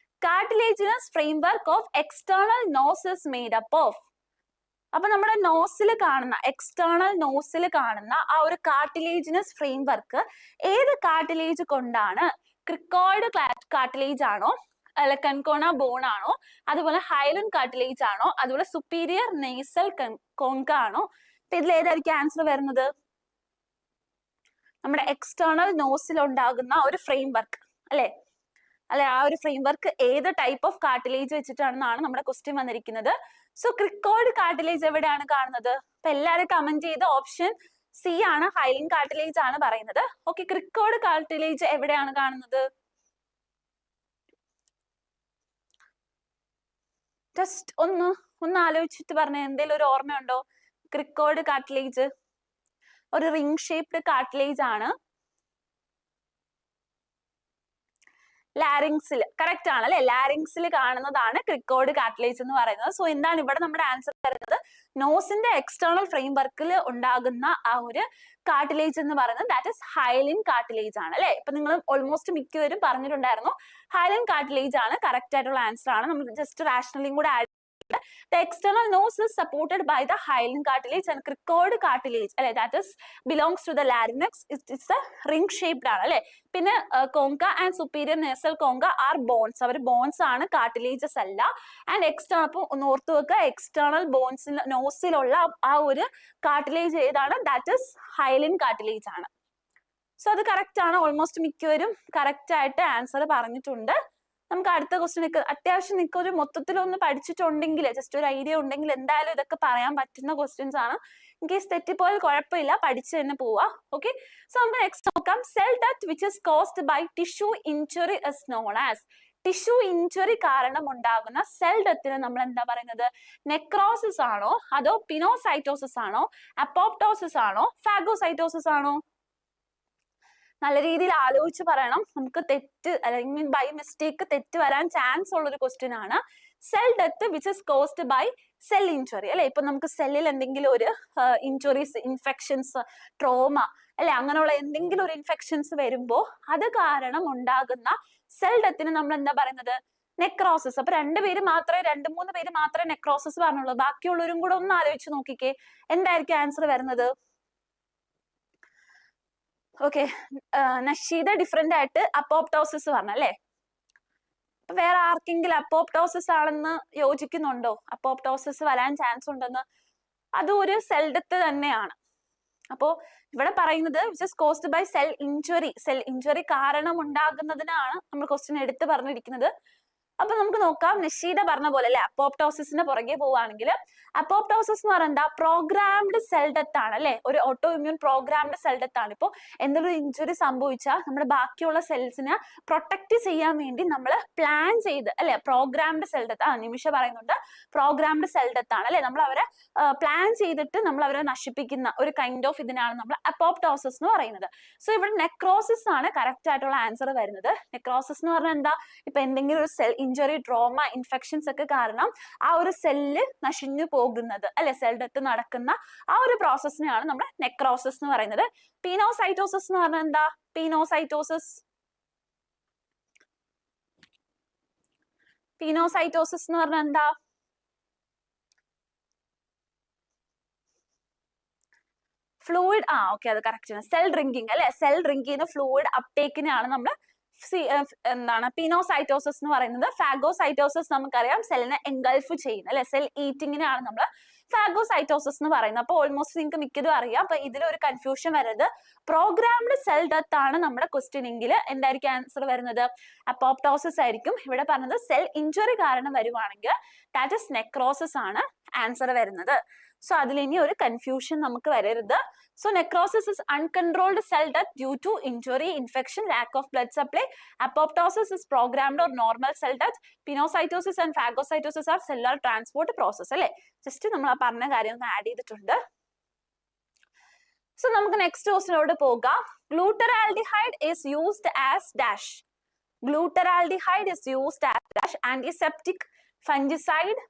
Cartilaginous framework of external nose is made up of. അപ്പൊ നമ്മുടെ നോസിൽ കാണുന്ന, എക്സ്റ്റേണൽ നോസിൽ കാണുന്ന ആ ഒരു കാർട്ടിലേജിനസ് ഫ്രെയിംവർക്ക് ഏത് കാർട്ടിലേജ് കൊണ്ടാണ്? ക്രിക്കോയിഡ് കാർട്ടിലേജ് ആണോ, അല്ല കൺകോണ ബോൺ ആണോ, അതുപോലെ ഹൈലൻ കാർട്ടിലേജ് ആണോ, അതുപോലെ സുപ്പീരിയർ നെയ്സൽ കോൺക ആണോ? ഇതിൽ ഏതായിരിക്കും ആൻസർ വരുന്നത്? നമ്മുടെ എക്സ്റ്റേണൽ നോസിൽ ഉണ്ടാകുന്ന ഒരു ഫ്രെയിം വർക്ക് അല്ലെ, ആ ഒരു ഫ്രെയിം വർക്ക് ഏത് ടൈപ്പ് ഓഫ് കാർട്ടിലേജ് വെച്ചിട്ടാണെന്നാണ് നമ്മുടെ ക്വസ്റ്റ്യൻ വന്നിരിക്കുന്നത്. സോ ക്രിക്കോയിഡ് കാർട്ടിലേജ് എവിടെയാണ് കാണുന്നത്? അപ്പൊ എല്ലാവരും കമന്റ് ചെയ്ത് ഓപ്ഷൻ സി ആണ്, ഹൈലിൻ കാർട്ടിലേജ് ആണ് പറയുന്നത്. ഓക്കെ, ക്രിക്കോയിഡ് കാർട്ടിലേജ് എവിടെയാണ് കാണുന്നത്? ജസ്റ്റ് ഒന്ന് ആലോചിച്ചിട്ട് പറഞ്ഞ, എന്തെങ്കിലും ഒരു ഓർമ്മയുണ്ടോ? ക്രിക്കോയിഡ് കാർട്ടിലേജ് ഒരു റിംഗ് ഷേപ്ഡ് കാർട്ടിലേജ് ആണ്. ലാരിങ്സിൽ കറക്റ്റ് ആണ് അല്ലെ, ലാരിങ്സിൽ കാണുന്നതാണ് ക്രിക്കോയിഡ് കാർട്ടിലേജ് എന്ന് പറയുന്നത്. സോ എന്താണ് ഇവിടെ നമ്മുടെ ആൻസർ വരുന്നത്? നോസിന്റെ എക്സ്റ്റേണൽ ഫ്രെയിം വർക്കിൽ ഉണ്ടാകുന്ന ആ ഒരു കാർട്ടിലേജ് എന്ന് പറയുന്നത് ദാറ്റ് ഇസ് ഹൈലിൻ കാർട്ടിലേജ് ആണ് അല്ലെ. ഇപ്പൊ നിങ്ങൾ ഓൾമോസ്റ്റ് മിക്കവരും പറഞ്ഞിട്ടുണ്ടായിരുന്നു ഹൈലിൻ കാർട്ടിലേജ് ആണ് കറക്റ്റ് ആയിട്ടുള്ള ആൻസർ ആണ്. നമ്മൾ ജസ്റ്റ് റാഷണലിയും കൂടെ add the external nose is supported by the hyaline cartilage and cricoid cartilage അല്ലെ, that is belongs to the larynx. It's a ring shaped ആണ് അല്ലെ. പിന്നെ concha and superior nasal concha are bones. അവർ bones ആണ്, cartilages അല്ല. And external, അപ്പൊ ഒന്ന് ഓർത്തു വെക്കുക, എക്സ്റ്റേണൽ ബോൺസിൽ നോസിലുള്ള ആ ഒരു കാർട്ടിലേജ് ഏതാണ്? ദാറ്റ് ഇസ് ഹൈലിൻ കാർട്ടിലേജ് ആണ്. സോ അത് കറക്റ്റ് ആണ്. ഓൾമോസ്റ്റ് മിക്കവരും കറക്റ്റ് ആയിട്ട് ആൻസർ പറഞ്ഞിട്ടുണ്ട്. നമുക്ക് അടുത്ത ക്വസ്റ്റ്യൻ അത്യാവശ്യം നിങ്ങൾക്ക് ഒരു മൊത്തത്തിലൊന്ന് പഠിച്ചിട്ടുണ്ടെങ്കിൽ, ജസ്റ്റ് ഒരു ഐഡിയ ഉണ്ടെങ്കിൽ എന്തായാലും ഇതൊക്കെ പറയാൻ പറ്റുന്ന ക്വസ്റ്റ്യൻസ് ആണ്. ഇൻ കേസ് തെറ്റിപ്പോയാൽ കുഴപ്പമില്ല, പഠിച്ചു തന്നെ പോവാ. ഓക്കെ, സോ നമുക്ക് നെക്സ്റ്റ് നോക്കാം. Cell death which is caused by tissue injury is known as. Tissue injury കാരണം ഉണ്ടാകുന്ന സെൽ ഡെത്തിന് നമ്മൾ എന്താ പറയുന്നത്? നെക്രോസിസ് ആണോ, അതോ പിനോസൈറ്റോസിസ് ആണോ, അപ്പോപ്റ്റോസിസ് ആണോ, ഫാഗോസൈറ്റോസിസ് ആണോ? നല്ല രീതിയിൽ ആലോചിച്ച് പറയണം. നമുക്ക് തെറ്റ് അല്ലെങ്കിൽ ബൈ മിസ്റ്റേക്ക് തെറ്റ് വരാൻ ചാൻസ് ഉള്ള ഒരു ക്വസ്റ്റ്യൻ ആണ്. Cell death which is caused by cell injury അല്ലെ. ഇപ്പൊ നമുക്ക് സെല്ലിൽ എന്തെങ്കിലും ഒരു ഇഞ്ചുറീസ്, ഇൻഫെക്ഷൻസ്, ട്രോമ അല്ലെ, അങ്ങനെയുള്ള എന്തെങ്കിലും ഒരു ഇൻഫെക്ഷൻസ് വരുമ്പോ അത് കാരണം ഉണ്ടാകുന്ന സെൽ ഡെത്തിന് നമ്മൾ എന്താ പറയുന്നത്? നെക്രോസിസ്. അപ്പൊ രണ്ട് മൂന്ന് പേര് മാത്രമേ നെക്രോസിസ് പറഞ്ഞുള്ളൂ. ബാക്കിയുള്ളവരും കൂടെ ഒന്ന് ആലോചിച്ച് നോക്കിക്കേ, എന്തായിരിക്കും ആൻസർ വരുന്നത്? ഓക്കെ, നഷീദ ഡിഫറെന്റ് ആയിട്ട് അപ്പോപ്റ്റോസിസ് പറഞ്ഞല്ലേ. വേറെ ആർക്കെങ്കിലും അപ്പോപ്റ്റോസിസ് ആണെന്ന് യോജിക്കുന്നുണ്ടോ? അപ്പോപ്റ്റോസിസ് വരാൻ ചാൻസ് ഉണ്ടെന്ന്. അതും ഒരു സെൽ ഡെത്ത് തന്നെയാണ്. അപ്പോ ഇവിടെ പറയുന്നത് which is caused by cell injury. Cell injury കാരണം ഉണ്ടാകുന്നതിനാണ് നമ്മൾ ക്വസ്റ്റ്യൻ എടുത്ത് പറഞ്ഞിരിക്കുന്നത്. അപ്പൊ നമുക്ക് നോക്കാം, നഷീദ പറഞ്ഞ പോലെ അല്ലെ, അപ്പോപ്റ്റോസിസിന്റെ പുറകെ പോവുകയാണെങ്കിൽ അപ്പോപ്റ്റോസിസ് എന്ന് പറയുന്നത് പ്രോഗ്രാംഡ് സെൽ ഡെത്ത് ആണ് അല്ലെ, ഒരു auto immune programmed cell death ആണ്. ഇപ്പൊ എന്തെങ്കിലും ഇഞ്ചുറി സംഭവിച്ചാൽ നമ്മുടെ ബാക്കിയുള്ള സെൽസിനെ പ്രൊട്ടക്ട് ചെയ്യാൻ വേണ്ടി നമ്മൾ പ്ലാൻ ചെയ്ത് അല്ലെ, പ്രോഗ്രാംഡ് സെൽ ഡെത്ത്. നിമിഷ പറയുന്നുണ്ട് പ്രോഗ്രാംഡ് സെൽ ഡെത്ത് ആണ് അല്ലെ, നമ്മൾ അവരെ പ്ലാൻ ചെയ്തിട്ട് നമ്മൾ അവരെ നശിപ്പിക്കുന്ന ഒരു കൈൻഡ് ഓഫ് ഇതിനാണ് നമ്മൾ അപ്പോപ്റ്റോസിസ് എന്ന് പറയുന്നത്. സോ ഇവിടെ നെക്രോസിസ് ആണ് കറക്റ്റ് ആയിട്ടുള്ള ആൻസർ വരുന്നത്. നെക്രോസിസ് എന്ന് പറഞ്ഞാൽ എന്താ? ഇപ്പൊ എന്തെങ്കിലും ഒരു സെൽ ഇഞ്ചുറി, ട്രോമ, ഇൻഫെക്ഷൻസ് ഒക്കെ കാരണം ആ ഒരു സെല്ല് നശിഞ്ഞു പോകുന്നത് അല്ലെ, സെൽ ഡെത്ത് നടക്കുന്ന ആ ഒരു പ്രോസസ്സിനെയാണ് നമ്മൾ നെക്രോസിസ് എന്ന് പറയുന്നത്. പീനോസൈറ്റോസിസ് എന്ന് പറഞ്ഞാൽ എന്താ? പീനോസൈറ്റോസിസ് എന്ന് പറഞ്ഞാൽ എന്താ? ഫ്ലൂയിഡ്. ഓക്കെ, അത് കറക്റ്റ് ആണ്. സെൽ ഡ്രിങ്കിങ് അല്ലെ, സെൽ ഡ്രിങ്ക് ചെയ്യുന്ന ഫ്ലൂയിഡ് അപ്ടേക്കിനെയാണ് നമ്മൾ എന്താണ് പീനോസൈറ്റോസിസ് എന്ന് പറയുന്നത്. ഫാഗോസൈറ്റോസിസ് നമുക്കറിയാം സെല്ലിനെ എൻഗൾഫ് ചെയ്യുന്ന അല്ലെ, സെൽ ഈറ്റിങ്ങിനെയാണ് നമ്മൾ ഫാഗോസൈറ്റോസിസ് എന്ന് പറയുന്നത്. അപ്പൊ ഓൾമോസ്റ്റ് നിങ്ങൾക്ക് മിക്കതും അറിയാം. അപ്പൊ ഇതിലൊരു കൺഫ്യൂഷൻ വരുന്നത് പ്രോഗ്രാംഡ് സെൽ ഡെത്ത് ആണ് നമ്മുടെ ക്വസ്റ്റ്യൻ എങ്കിൽ എന്തായിരിക്കും ആൻസർ വരുന്നത്? അപ്പോപ്റ്റോസിസ് ആയിരിക്കും. ഇവിടെ പറഞ്ഞത് സെൽ ഇഞ്ചുറി കാരണം വരുവാണെങ്കിൽ ദാറ്റ് ഇസ് നെക്രോസിസ് ആണ് ആൻസർ വരുന്നത്. സോ അതിൽ ഇനി ഒരു കൺഫ്യൂഷൻ നമുക്ക് വരരുത്. So necrosis is uncontrolled cell death due to injury, infection, lack of blood supply. Apoptosis is programmed or normal cell death. Pinocytosis and phagocytosis are cellular transport process അല്ലെ. Just നമ്മൾ ആ പറഞ്ഞ കാര്യം ഒന്ന് ആഡ് ചെയ്തിട്ടുണ്ട്. So നമുക്ക് next ക്വസ്റ്റ്യനോട് പോകാം. Glutaraldehyde is used as dash. Glutaraldehyde is used as dash, antiseptic, fungicide,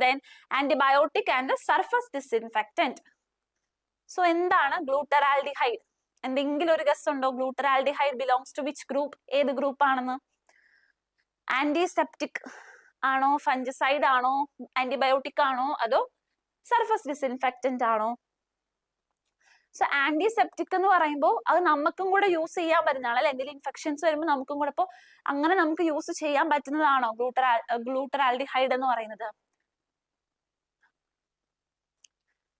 then antibiotic and a surface disinfectant. So എന്താണ് ഗ്ലൂട്ടറാൽഡിഹൈഡ്? എന്തെങ്കിലും ഒരു ഗസ് ഉണ്ടോ? Glutaraldehyde belongs to which group? ഏത് ഗ്രൂപ്പ് ആണെന്ന്? ആന്റിസെപ്റ്റിക് ആണോ, ഫംഗിസൈഡ് ആണോ, ആന്റിബയോട്ടിക് ആണോ, അതോ സർഫസ് ഡിസിൻഫെക്റ്റന്റ് ആണോ? സോ ആന്റിസെപ്റ്റിക് എന്ന് പറയുമ്പോൾ അത് നമുക്കും കൂടെ യൂസ് ചെയ്യാൻ പറ്റുന്നതാണ് അല്ലെ, എന്തെങ്കിലും ഇൻഫെക്ഷൻസ് വരുമ്പോൾ നമുക്കും കൂടെ. അപ്പോൾ അങ്ങനെ നമുക്ക് യൂസ് ചെയ്യാൻ പറ്റുന്നതാണോ ഗ്ലൂട്ടറാൽഡിഹൈഡ് എന്ന് പറയുന്നത്?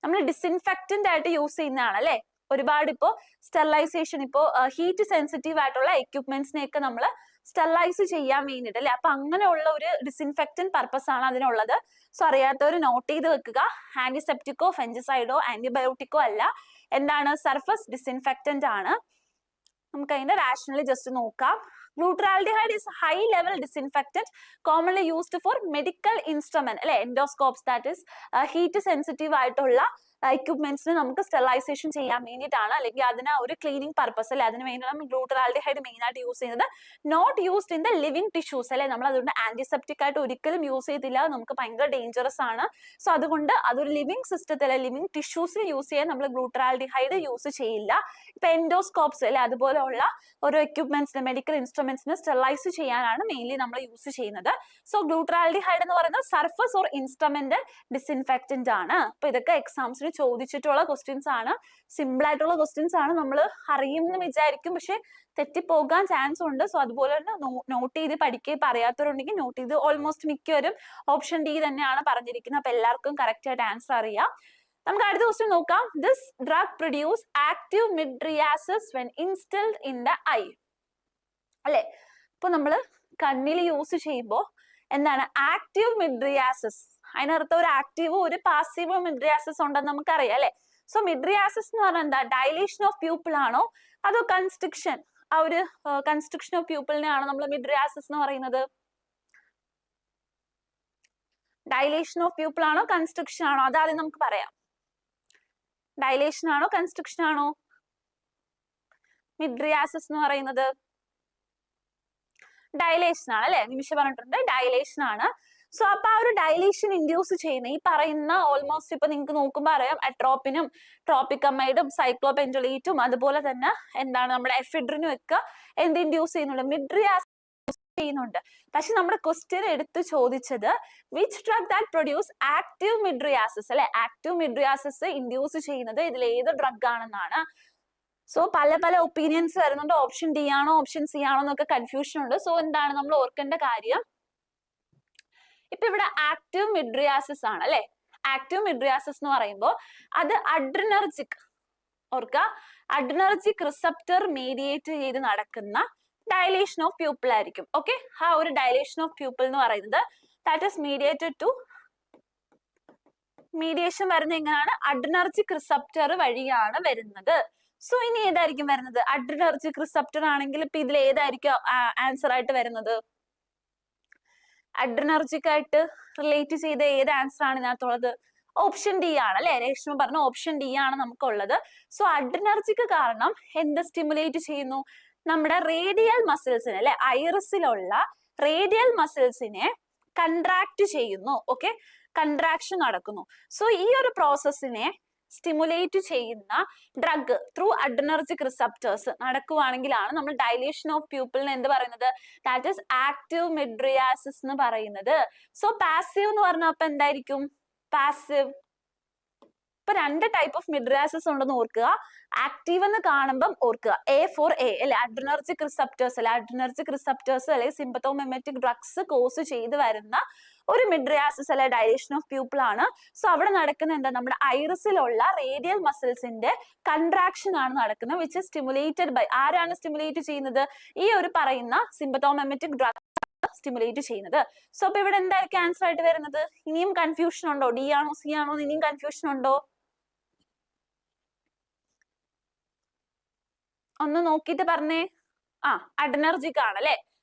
നമ്മൾ ഡിസിൻഫെക്റ്റന്റ് ആയിട്ട് യൂസ് ചെയ്യുന്നതാണ് അല്ലെ. ഒരുപാട് ഇപ്പോ സ്റ്റെറിലൈസേഷൻ ഇപ്പോ ഹീറ്റ് സെൻസിറ്റീവ് ആയിട്ടുള്ള എക്യുപ്മെന്റ്സിനെയൊക്കെ നമ്മൾ സ്റ്റെറിലൈസ് ചെയ്യാൻ വേണ്ടിയിട്ട് അല്ലെ. അപ്പൊ അങ്ങനെയുള്ള ഒരു ഡിസിൻഫെക്റ്റന്റ് പർപ്പസ് ആണ് അതിനുള്ളത്. സോ അറിയാത്തവർ നോട്ട് ചെയ്ത് വെക്കുക. ആന്റിസെപ്റ്റിക്കോ ഫെഞ്ചിസൈഡോ ആന്റിബയോട്ടിക്കോ അല്ല. എന്താണ്? സർഫസ് ഡിസിൻഫെക്റ്റന്റ് ആണ്. നമുക്ക് അതിന്റെ rationally just നോക്കാം. Glutaraldehyde is high level disinfectant commonly used for medical instrument അല്ലെ, endoscopes, that is heat sensitive ആയിട്ടുള്ള equipments നമുക്ക് സ്റ്റെറിലൈസേഷൻ ചെയ്യാൻ വേണ്ടിയിട്ടാണ്, അല്ലെങ്കിൽ അതിന് ഒരു ക്ലീനിങ് പർപ്പസ് അല്ലെ, അതിന് വേണ്ടി നമ്മൾ ഗ്ലൂട്ടറാൽഡിഹൈഡ് മെയിൻ ആയിട്ട് യൂസ് ചെയ്യുന്നത്. Not used in the living tissues അല്ലെ, നമ്മൾ അതുകൊണ്ട് ആന്റിസെപ്റ്റിക് ആയിട്ട് ഒരിക്കലും യൂസ് ചെയ്തില്ല, നമുക്ക് ഭയങ്കര ഡേഞ്ചറസ് ആണ്. സോ അതുകൊണ്ട് അതൊരു ലിവിംഗ് സിസ്റ്റത്തിൽ ലിവിംഗ് ടിഷ്യൂസിൽ യൂസ് ചെയ്യാൻ നമ്മൾ ഗ്ലൂട്ടറാൽഡിഹൈഡ് യൂസ് ചെയ്യില്ല. ഇപ്പൊ എൻഡോസ്കോപ്സ് അല്ലെ, അതുപോലെയുള്ള ഓരോ എക്യുപ്മെന്റ്സിന് മെഡിക്കൽ ഇൻസ്ട്രുമെന്റ്സിന് സ്റ്റെറിലൈസ് ചെയ്യാനാണ് മെയിൻലി നമ്മൾ യൂസ് ചെയ്യുന്നത്. സോ ഗ്ലൂട്ടറാൽഡിഹൈഡ് എന്ന് പറയുന്നത് സർഫസ് ഓർ ഇൻസ്ട്രുമെന്റ് ഡിസിൻഫെക്റ്റന്റ് ആണ്. അപ്പൊ ഇതൊക്കെ എക്സാംസിന് ചോദിച്ചിട്ടുള്ള ക്വസ്റ്റ്യൻസ് ആണ്. സിമ്പിൾ ആയിട്ടുള്ള ക്വസ്റ്റ്യൻസ് ആണ്, നമ്മൾ അറിയുമെന്ന് വിചാരിക്കും, പക്ഷെ തെറ്റിപ്പോകാൻ ചാൻസ് ഉണ്ട്. സോ അതുപോലെ തന്നെ നോട്ട് ചെയ്ത് പഠിക്കുക. പറയാത്തവരുണ്ടെങ്കിൽ നോട്ട് ചെയ്ത്. ഓൾമോസ്റ്റ് മിക്കവരും ഓപ്ഷൻ ഡി തന്നെയാണ് പറഞ്ഞിരിക്കുന്നത്. അപ്പൊ എല്ലാവർക്കും കറക്റ്റ് ആയിട്ട് ആൻസർ അറിയാം. നമുക്ക് അടുത്ത ക്വസ്റ്റ്യൻ നോക്കാം. This drug produce active mydriasis when instilled in the eye അല്ലെ. ഇപ്പൊ നമ്മള് കണ്ണിൽ യൂസ് ചെയ്യുമ്പോൾ എന്താണ്? Active mydriasis. അതിനർത്ഥം ഒരു ആക്റ്റീവും ഒരു പാസീവ് മിഡ്രിയാസിസ് ഉണ്ടെന്ന് നമുക്കറിയാം അല്ലെ. സോ മിഡ്രിയാസിസ് എന്ന് പറഞ്ഞാൽ എന്താ? ഡൈലേഷൻ ഓഫ് പ്യൂപ്പിൾ ആണോ അതോ കൺസ്ട്രിക്ഷൻ? ആ ഒരു കൺസ്ട്രിക്ഷൻ ഓഫ് പ്യൂപ്പിളിനെയാണോ നമ്മൾ മിഡ്രിയാസിസ് എന്ന് പറയുന്നത്? ഡൈലേഷൻ ഓഫ് പ്യൂപ്പിൾ ആണോ കൺസ്ട്രിക്ഷൻ ആണോ? അതാദ്യം നമുക്ക് പറയാം. ഡൈലേഷൻ ആണോ കൺസ്ട്രിക്ഷൻ ആണോ മിഡ്രിയാസിസ് എന്ന് പറയുന്നത്? ഡൈലേഷൻ ആണ് അല്ലെ. നിമിഷ പറഞ്ഞിട്ടുണ്ട് ഡൈലേഷൻ ആണ്. സോ അപ്പൊ ആ ഒരു ഡൈലേഷൻ ഇൻഡ്യൂസ് ചെയ്യുന്ന ഈ പറയുന്ന ഓൾമോസ്റ്റ് ഇപ്പൊ നിങ്ങൾക്ക് നോക്കുമ്പോൾ അറിയാം, അട്രോപ്പിനും ട്രോപ്പിക്കമൈഡും സൈക്ലോപെൻഡോലേറ്റും അതുപോലെ തന്നെ എന്താണ് നമ്മുടെ എഫിഡ്രിനും ഒക്കെ എന്ത് ഇൻഡ്യൂസ് ചെയ്യുന്നുണ്ട്? മിഡ്രിയാസിസ് ചെയ്യുന്നുണ്ട്. പക്ഷെ നമ്മുടെ ക്വസ്റ്റ്യൻ എടുത്ത് ചോദിച്ചത് which drug that produce active mydriasis അല്ലെ. ആക്റ്റീവ് മിഡ്രിയാസിസ് ഇൻഡ്യൂസ് ചെയ്യുന്നത് ഇതിൽ ഏത് ഡ്രഗ് ആണെന്നാണ്. സോ പല പല ഒപ്പീനിയൻസ് വരുന്നുണ്ട്. ഓപ്ഷൻ ഡി ആണോ ഓപ്ഷൻ സി ആണോ എന്നൊക്കെ കൺഫ്യൂഷൻ ഉണ്ട്. സോ എന്താണ് നമ്മൾ ഓർക്കേണ്ട കാര്യം? ഇപ്പൊ ഇവിടെ ആക്റ്റീവ് മിഡ്രിയാസിസ് ആണ് അല്ലെ. ആക്റ്റീവ് മിഡ്രിയാസിസ് എന്ന് പറയുമ്പോൾ അത് അഡ്രിനർജിക്, ഓർക്കുക, അഡ്രിനർജിക് റിസപ്റ്റർ മീഡിയേറ്റ് ചെയ്ത് നടക്കുന്ന ഡൈലേഷൻ ഓഫ് പ്യൂപ്പിൾ ആയിരിക്കും. ഓക്കെ, ആ ഒരു ഡൈലേഷൻ ഓഫ് പ്യൂപ്പിൾ എന്ന് പറയുന്നത് that is mediated to mediation വരുന്നത് എങ്ങനെയാണ്? അഡ്രിനർജിക് റിസപ്റ്റർ വഴിയാണ് വരുന്നത്. സോ ഇനി ഏതായിരിക്കും വരുന്നത്? അഡ്രിനർജിക് റിസപ്റ്റർ ആണെങ്കിൽ ഇപ്പൊ ഇതിൽ ഏതായിരിക്കും ആൻസർ ആയിട്ട് വരുന്നത്? അഡ്രിനർജിക് ആയിട്ട് റിലേറ്റ് ചെയ്ത ഏത് ആൻസർ ആണ് ഇതിനകത്തുള്ളത്? ഓപ്ഷൻ ഡി ആണ് അല്ലെ. രേഷ്മ പറഞ്ഞ ഓപ്ഷൻ ഡി ആണ് നമുക്കുള്ളത്. സോ അഡ്രിനർജിക് കാരണം എന്ത് സ്റ്റിമുലേറ്റ് ചെയ്യുന്നു? നമ്മുടെ റേഡിയൽ മസിൽസിനെ അല്ലെ, ഐറിസിലുള്ള റേഡിയൽ മസിൽസിനെ കൺട്രാക്ട് ചെയ്യുന്നു. ഓക്കെ, കൺട്രാക്ഷൻ നടക്കുന്നു. സോ ഈ ഒരു പ്രോസസ്സിനെ സ്റ്റിമുലേറ്റ് ചെയ്യുന്ന ഡ്രഗ് ത്രൂ അഡ്രിനർജിക് റിസപ്റ്റേഴ്സ് നടക്കുവാണെങ്കിലാണ് നമ്മൾ ഡൈലേഷൻ ഓഫ് പ്യൂപ്പിളിന് എന്ത് പറയുന്നത്? ദാറ്റ് ഈസ് ആക്റ്റീവ് മിഡ്രിയാസിസ് എന്ന് പറയുന്നത്. സോ പാസീവ് എന്ന് പറഞ്ഞാൽ അപ്പൊ എന്തായിരിക്കും? പാസീവ്. ഇപ്പൊ രണ്ട് ടൈപ്പ് ഓഫ് മിഡ്രിയാസിസ് ഉണ്ടെന്ന് ഓർക്കുക. ആക്റ്റീവ് എന്ന് കാണുമ്പം ഓർക്കുക എ ഫോർ എ അല്ലെ, അഡ്രിനർജിക് റിസപ്റ്റേഴ്സ് അല്ലെ. അഡ്രിനർജിക് റിസപ്റ്റേഴ്സ് അല്ലെ സിമ്പത്തോമിമെറ്റിക് ഡ്രഗ്സ് കോസ് ചെയ്ത് വരുന്ന ഒരു മിഡ്രിയാസിസ് അല്ലെ ഡൈലേഷൻ ഓഫ് പ്യൂപ്പിൾ ആണ്. സോ അവിടെ നടക്കുന്ന എന്താ? നമ്മുടെ ഐറിസിലുള്ള റേഡിയൽ മസിൽസിന്റെ കൺട്രാക്ഷൻ ആണ് നടക്കുന്നത്, വിച്ച് ഇസ് സ്റ്റിമുലേറ്റഡ് ബൈ ആരാണ് സ്റ്റിമുലേറ്റ് ചെയ്യുന്നത്? ഈ ഒരു പറയുന്ന സിമ്പത്തോമിമെറ്റിക് ഡ്രഗ് സ്റ്റിമുലേറ്റ് ചെയ്യുന്നത്. സോ അപ്പൊ ഇവിടെ എന്തായിരിക്കും ആൻസർ ആയിട്ട് വരുന്നത്? ഇനിയും കൺഫ്യൂഷൻ ഉണ്ടോ? ഡി ആണോ സി ആണോ? ഇനിയും കൺഫ്യൂഷൻ ഉണ്ടോ? ഒന്ന് നോക്കിയിട്ട് പറഞ്ഞേ. അഡ്രിനർജിക് ആണ് അല്ലെ.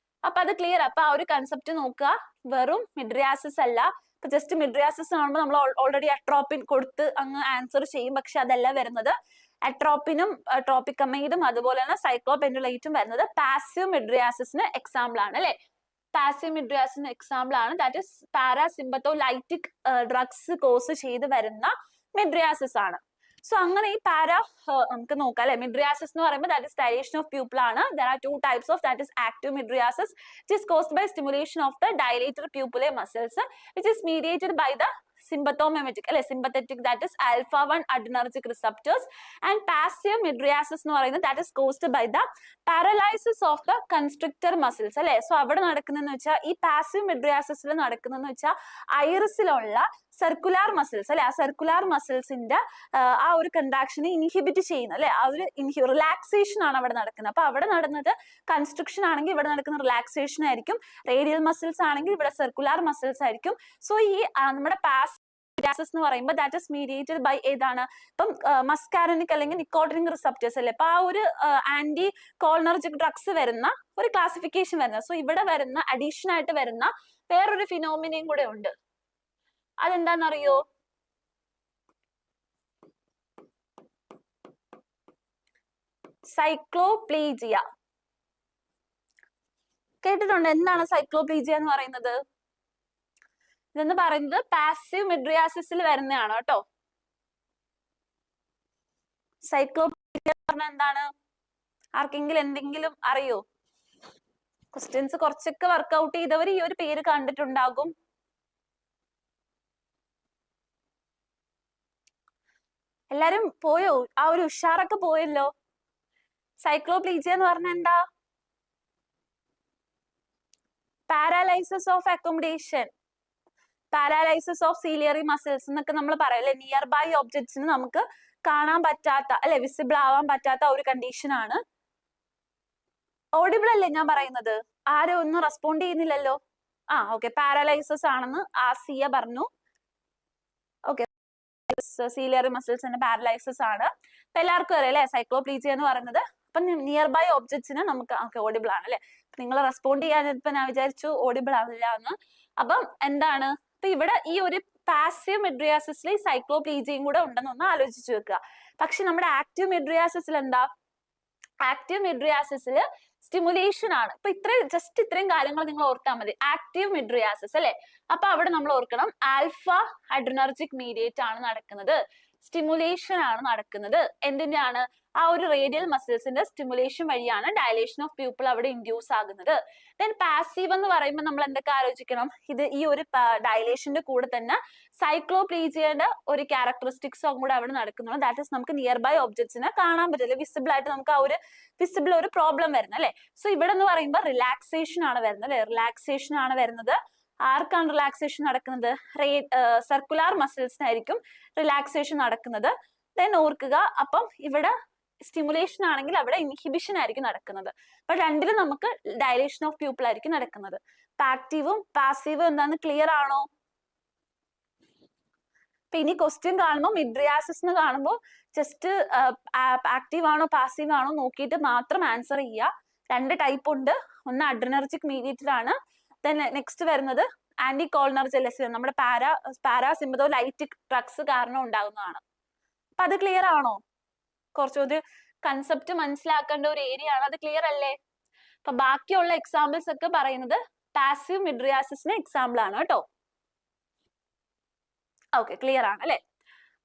അപ്പൊ അത് ക്ലിയർ. അപ്പൊ ആ ഒരു കൺസെപ്റ്റ് നോക്കുക. വെറും മിഡ്രിയാസിസ് അല്ല. ഇപ്പൊ ജസ്റ്റ് മിഡ്രിയാസിസ് കാണുമ്പോൾ നമ്മൾ ഓൾറെഡി അട്രോപ്പിൻ കൊടുത്ത് അങ്ങ് ആൻസർ ചെയ്യും. പക്ഷെ അതല്ല വരുന്നത്. അട്രോപ്പിനും ട്രോപ്പിക്കമൈഡും അതുപോലെ തന്നെ സൈക്ലോപെൻഡുലൈറ്റും വരുന്നത് പാസീവ് മിഡ്രിയാസിസിന് എക്സാമ്പിൾ ആണ് അല്ലെ. പാസീവ് മിഡ്രിയാസിന് എക്സാമ്പിൾ ആണ്. ദാറ്റ് ഇസ് പാരാസിമ്പത്തോലൈറ്റിക് ഡ്രഗ്സ് കോസ് ചെയ്ത് വരുന്ന മിഡ്രിയാസിസ് ആണ്. സോ അങ്ങനെ ഈ നമുക്ക് നോക്കാം അല്ലെ. മിഡ്രിയാസിസ് എന്ന് പറയുമ്പോൾ that is dilation of pupil ആണ്. There are two types of that is active mydriasis which is caused by stimulation of the dilated പ്യൂപ്പിലെ muscles which is mediated by the sympathomimetic അല്ലെ, sympathetic, that is alpha 1 adrenergic receptors. And passive midriasis എന്ന് പറയുന്നത് that is caused by the paralysis of the constrictor muscles അല്ലെ. So അവിടെ നടക്കുന്നതെന്ന് വെച്ചാൽ ഈ passive മിഡ്രിയാസിസിൽ നടക്കുന്നതെന്ന് വെച്ചാൽ ഐറിസിലുള്ള സർക്കുലാർ മസിൽസ് അല്ലെ, ആ സർക്കുലാർ മസിൽസിന്റെ ആ ഒരു കൺട്രാക്ഷനെ ഇൻഹിബിറ്റ് ചെയ്യുന്ന അല്ലെ, ആ ഒരു റിലാക്സേഷൻ ആണ് അവിടെ നടക്കുന്നത്. അപ്പൊ അവിടെ നടന്നത് കൺസ്ട്രക്ഷൻ ആണെങ്കിൽ ഇവിടെ നടക്കുന്ന റിലാക്സേഷൻ ആയിരിക്കും. റേഡിയൽ മസിൽസ് ആണെങ്കിൽ ഇവിടെ സർക്കുലാർ മസിൽസ് ആയിരിക്കും. സോ ഈ നമ്മുടെ എന്ന് പറയുമ്പോൾ ദാറ്റ് ഇസ് മീഡിയേറ്റഡ് ബൈ ഏതാണ്, ഇപ്പം മസ്കാരനിക് അല്ലെങ്കിൽ നിക്കോട്ടിനിക് റിസപ്റ്റേഴ്സ് അല്ലേ, അപ്പൊ ആ ഒരു ആന്റി കോളിനർജിക് ഡ്രഗ്സ് വരുന്ന ഒരു ക്ലാസിഫിക്കേഷൻ വരുന്നത്. സോ ഇവിടെ വരുന്ന അഡീഷൻ ആയിട്ട് വരുന്ന വേറൊരു ഫിനോമിനയും കൂടെ ഉണ്ട്. അതെന്താണെന്നറിയോ? സൈക്ലോപ്ലീജിയ. കേട്ടിട്ടുണ്ട്? എന്താണ് സൈക്ലോപ്ലീജിയ എന്ന് പറയുന്നത്? ഇതെന്ന് പറയുന്നത് പാസീവ് മിഡ്രിയാസിസിൽ വരുന്നതാണ് കേട്ടോ. സൈക്ലോപ്ലീജിയ പറഞ്ഞാൽ എന്താണ്? ആർക്കെങ്കിലും എന്തെങ്കിലും അറിയോ? ക്വസ്റ്റ്യൻസ് കുറച്ചൊക്കെ വർക്ക്ഔട്ട് ചെയ്തവർ ഈ ഒരു പേര് കണ്ടിട്ടുണ്ടാകും. എല്ലാരും പോയോ? ആ ഒരു ഉഷാറൊക്കെ പോയല്ലോ. സൈക്ലോപ്ലീജിയ എന്ന് പറഞ്ഞാൽ എന്താ? Paralysis of accommodation, paralysis of ciliary muscles എന്നൊക്കെ നമ്മൾ പറയല്ലേ. നിയർ ബൈ ഒബ്ജക്ട്സിന് നമുക്ക് കാണാൻ പറ്റാത്ത അല്ലെ, വിസിബിൾ ആവാൻ പറ്റാത്ത ഒരു കണ്ടീഷൻ ആണ്. ഓഡിബിൾ അല്ലേ ഞാൻ പറയുന്നത്? ആരും ഒന്നും റെസ്പോണ്ട് ചെയ്യുന്നില്ലല്ലോ. ഓക്കെ, പാരാലൈസിസ് ആണെന്ന് ആസിയ പറഞ്ഞു. ഓക്കെ, സീലിയറി മസിൽസിന്റെ പാരലൈസിസ് ആണ്. അപ്പൊ എല്ലാവർക്കും അറിയാം അല്ലെ സൈക്ലോപ്ലീജിയ എന്ന് പറയുന്നത്. അപ്പൊ നിയർ ബൈ ഒബ്ജക്ട്സിന് നമുക്ക് ഓഡിബിൾ ആണ് അല്ലെ. നിങ്ങൾ റെസ്പോണ്ട് ചെയ്യാൻ ഇപ്പൊ ഞാൻ വിചാരിച്ചു ഓഡിബിൾ ആവില്ല എന്ന്. അപ്പം എന്താണ്, അപ്പൊ ഇവിടെ ഈ ഒരു പാസീവ് മിഡ്രിയാസിസിൽ സൈക്ലോപ്ലീജിയയും കൂടെ ഉണ്ടെന്നൊന്ന് ആലോചിച്ച് വെക്കുക. പക്ഷെ നമ്മുടെ ആക്റ്റീവ് മിഡ്രിയാസിസിൽ എന്താ? ആക്റ്റീവ് മിഡ്രിയാസിസിൽ സ്റ്റിമുലേഷൻ ആണ്. ഇപ്പൊ ഇത്രയും കാര്യങ്ങൾ നിങ്ങൾ ഓർത്താൽ മതി. ആക്റ്റീവ് മിഡ്രിയാസിസ് അല്ലെ, അപ്പൊ അവിടെ നമ്മൾ ഓർക്കണം ആൽഫ അഡ്രിനർജിക് മീഡിയേറ്റ് ആണ് നടക്കുന്നത്, സ്റ്റിമുലേഷൻ ആണ് നടക്കുന്നത്. എന്തിന്റെയാണ്? ആ ഒരു റേഡിയൽ മസിൽസിന്റെ സ്റ്റിമുലേഷൻ വഴിയാണ് ഡയലേഷൻ ഓഫ് പ്യൂപ്പിൾ അവിടെ ഇൻഡ്യൂസ് ആകുന്നത്. ദെൻ പാസീവ് എന്ന് പറയുമ്പോൾ നമ്മൾ എന്തൊക്കെ ആലോചിക്കണം? ഈ ഒരു ഡയലേഷന്റെ കൂടെ തന്നെ സൈക്ലോപ്ലീജിയയുടെ ഒരു ക്യാരക്ടറിസ്റ്റിക്സും കൂടെ അവിടെ നടക്കുന്നുണ്ട്. ദാറ്റ് ഇസ് നമുക്ക് നിയർ ബൈ ഒബ്ജക്ട്സിനെ കാണാൻ പറ്റില്ല, വിസിബിൾ ആയിട്ട് നമുക്ക് ആ ഒരു വിസിബിൾ ഒരു പ്രോബ്ലം വരുന്നത് അല്ലെ. സോ ഇവിടെ എന്ന് പറയുമ്പോൾ റിലാക്സേഷൻ ആണ് വരുന്നത് അല്ലെ, റിലാക്സേഷൻ ആണ് വരുന്നത്. ആർക്കാണ് റിലാക്സേഷൻ നടക്കുന്നത്? സർക്കുലാർ മസിൽസിനായിരിക്കും റിലാക്സേഷൻ നടക്കുന്നത്. ദെൻ ഓർക്കുക, അപ്പം ഇവിടെ സ്റ്റിമുലേഷൻ ആണെങ്കിൽ അവിടെ ഇൻഹിബിഷൻ ആയിരിക്കും നടക്കുന്നത്. അപ്പൊ രണ്ടിലും നമുക്ക് ഡയലേഷൻ ഓഫ് പ്യൂപ്പിൾ ആയിരിക്കും നടക്കുന്നത്. ആക്റ്റീവും പാസീവും എന്താന്ന് ക്ലിയർ ആണോ? അപ്പൊ ഇനി ക്വസ്റ്റ്യൻ കാണുമ്പോൾ മിഡ്രിയാസിസ് എന്ന് കാണുമ്പോൾ ജസ്റ്റ് ആക്റ്റീവ് ആണോ പാസീവ് ആണോ നോക്കിയിട്ട് മാത്രം ആൻസർ ചെയ്യുക. രണ്ട് ടൈപ്പ് ഉണ്ട്. ഒന്ന് അഡ്രിനർജിക് മീഡിയേറ്റഡ് ആണ്. ദെൻ നെക്സ്റ്റ് വരുന്നത് ആന്റി കോളിനർജിക്, നമ്മുടെ പാരാസിമ്പതോലൈറ്റിക് ഡ്രഗ്സ് കാരണം ഉണ്ടാകുന്നതാണ്. അപ്പൊ അത് ക്ലിയർ ആണോ? കുറച്ചൊരു കൺസെപ്റ്റ് മനസ്സിലാക്കേണ്ട ഒരു ഏരിയ ആണ്. അത് ക്ലിയർ അല്ലേ? അപ്പൊ ബാക്കിയുള്ള എക്സാമ്പിൾസ് ഒക്കെ പറയുന്നത് പാസീവ് മിഡ്രിയാസിസിന് എക്സാമ്പിൾ ആണ് കേട്ടോ. ഓക്കെ, ക്ലിയർ ആണ് അല്ലെ.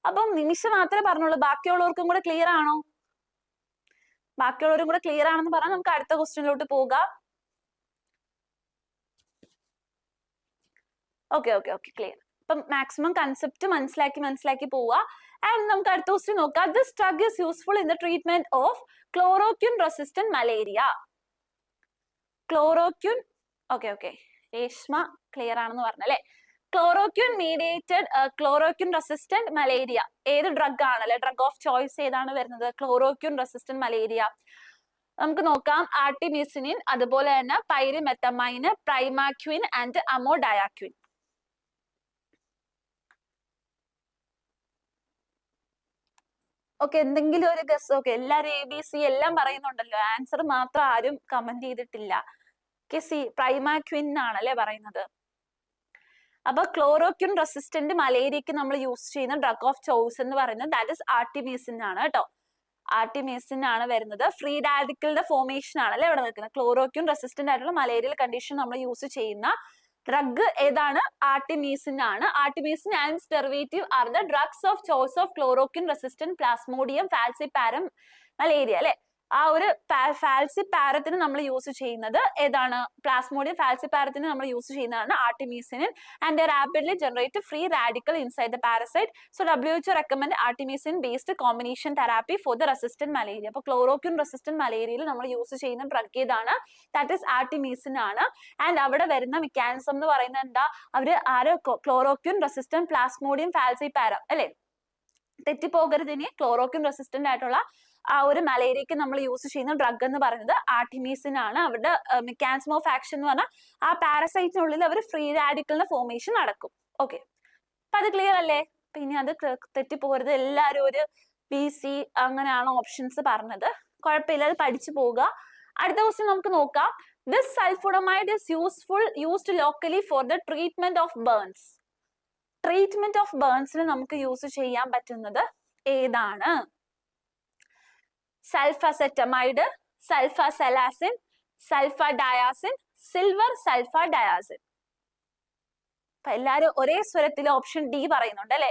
അപ്പം നിമിഷ മാത്രമേ പറഞ്ഞുള്ളൂ, ബാക്കിയുള്ളവർക്കും കൂടെ ക്ലിയർ ആണോ? ബാക്കിയുള്ളവരും കൂടെ ക്ലിയർ ആണെന്ന് പറഞ്ഞാൽ നമുക്ക് അടുത്ത ക്വസ്റ്റ്യനിലോട്ട് പോകാം. Okay okay okay, clear. അപ്പം മാക്സിമം കൺസെപ്റ്റ് മനസ്സിലാക്കി പോവുക. ആൻഡ് നമുക്ക് അടുത്ത ക്വസ്റ്റ്യൻ നോക്കാം. This drug is useful in the treatment of chloroquine resistant malaria. Chloroquine, okay Reshma clear ആണെന്ന് പറഞ്ഞല്ലേ. Chloroquine mediated chloroquine resistant malaria ഏത് ഡ്രഗ് ആണല്ലേ? ഡ്രഗ് ഓഫ് ചോയ്സ് ഏതാണ് വരുന്നത്? Chloroquine resistant malaria. നമുക്ക് നോക്കാം. ആർട്ടിമിസിനിൻ, അതുപോലെ തന്നെ പൈറിമെത്തമൈന്, പ്രൈമാക്വിൻ ആൻഡ് അമോഡയാക്വിൻ. ഓക്കെ, എന്തെങ്കിലും ഒരു ഗസ്? ഓക്കെ, എല്ലാരും ABC എല്ലാം പറയുന്നുണ്ടല്ലോ, ആൻസർ മാത്രം ആരും കമന്റ് ചെയ്തിട്ടില്ല. പ്രൈമാക്വിൻ ആണല്ലേ പറയുന്നത്. അപ്പൊ ക്ലോറോക്വിൻ റെസിസ്റ്റന്റ് മലേറിയക്ക് നമ്മൾ യൂസ് ചെയ്യുന്ന ഡ്രഗ് ഓഫ് ചോയ്സ് എന്ന് പറയുന്നത് ദാറ്റ് ഇസ് ആർട്ടിമിസിൻ ആണ് കേട്ടോ. ആർട്ടിമിസിൻ ആണ് വരുന്നത്. ഫ്രീ റാഡിക്കലിന്റെ ഫോർമേഷൻ ആണല്ലേ ഇവിടെ നിൽക്കുന്നത്. ക്ലോറോക്വിൻ റെസിസ്റ്റന്റ് ആയിട്ടുള്ള മലേറിയൽ കണ്ടീഷൻ നമ്മൾ യൂസ് ചെയ്യുന്ന ഡ്രഗ് ഏതാണ്? ആർട്ടിമിസിൻ ആണ്. Artemisinin and derivative are the drugs of choice of chloroquine resistant plasmodium falciparum malaria അല്ലെ. ആ ഒരു ഫാൽസിപാരത്തിന് നമ്മൾ യൂസ് ചെയ്യുന്നത് ഏതാണ്? പ്ലാസ്മോഡിയം ഫാൽസിപാരത്തിന് നമ്മൾ യൂസ് ചെയ്യുന്നതാണ് artemisinin and rapidly generate free radical inside the parasite. So WHO recommend artemisinin based combination therapy for the resistant malaria. അപ്പോൾ chloroquine resistant മലേറിയയിൽ നമ്മൾ യൂസ് ചെയ്യുന്ന ഡ്രഗ് ഏതാണ്? ദാറ്റ് ഈസ് ആർട്ടിമീസിൻ ആണ്. ആൻഡ് അവിടെ വരുന്ന മെക്കാനിസം എന്ന് പറയുന്നത് എന്താ? അവര് ക്ലോറോക്വിൻ റെസിസ്റ്റന്റ് പ്ലാസ്മോഡിയം ഫാൽസിപാരം അല്ലെ, തെറ്റിപ്പോകരുത് ഇനി. ക്ലോറോക്വിൻ റെസിസ്റ്റന്റ് ആയിട്ടുള്ള ആ ഒരു മലേറിയക്ക് നമ്മൾ യൂസ് ചെയ്യുന്ന ഡ്രഗ് എന്ന് പറയുന്നത് ആർട്ടിമീസിൻ ആണ്. അവരുടെ മെക്കാനിസം ഓഫ് ആക്ഷൻ എന്ന് പറഞ്ഞാൽ ആ പാരസൈറ്റിനുള്ളിൽ അവർ ഫ്രീ റാഡിക്കലിന്റെ ഫോർമേഷൻ നടക്കും. ഓക്കെ, അപ്പൊ അത് ക്ലിയർ അല്ലേ? അപ്പൊ ഇനി അത് തെറ്റിപ്പോകരുത്. എല്ലാവരും ഒരു PC അങ്ങനെയാണ് ഓപ്ഷൻസ് പറഞ്ഞത്. കുഴപ്പമില്ല, അത് പഠിച്ചു പോവുക. അടുത്ത ക്വസ്റ്റ്യൻ നമുക്ക് നോക്കാം. This sulphonamide is used locally for the treatment of burns. Treatment of ബേൺസിൽ നമുക്ക് യൂസ് ചെയ്യാൻ പറ്റുന്നത് ഏതാണ്? Sulphacetamide, sulphasalazine, sulphadiazine, silver sulphadiazine. അപ്പൊ എല്ലാരും ഒരേ സ്വരത്തിൽ ഓപ്ഷൻ ഡി പറയുന്നുണ്ട് അല്ലെ.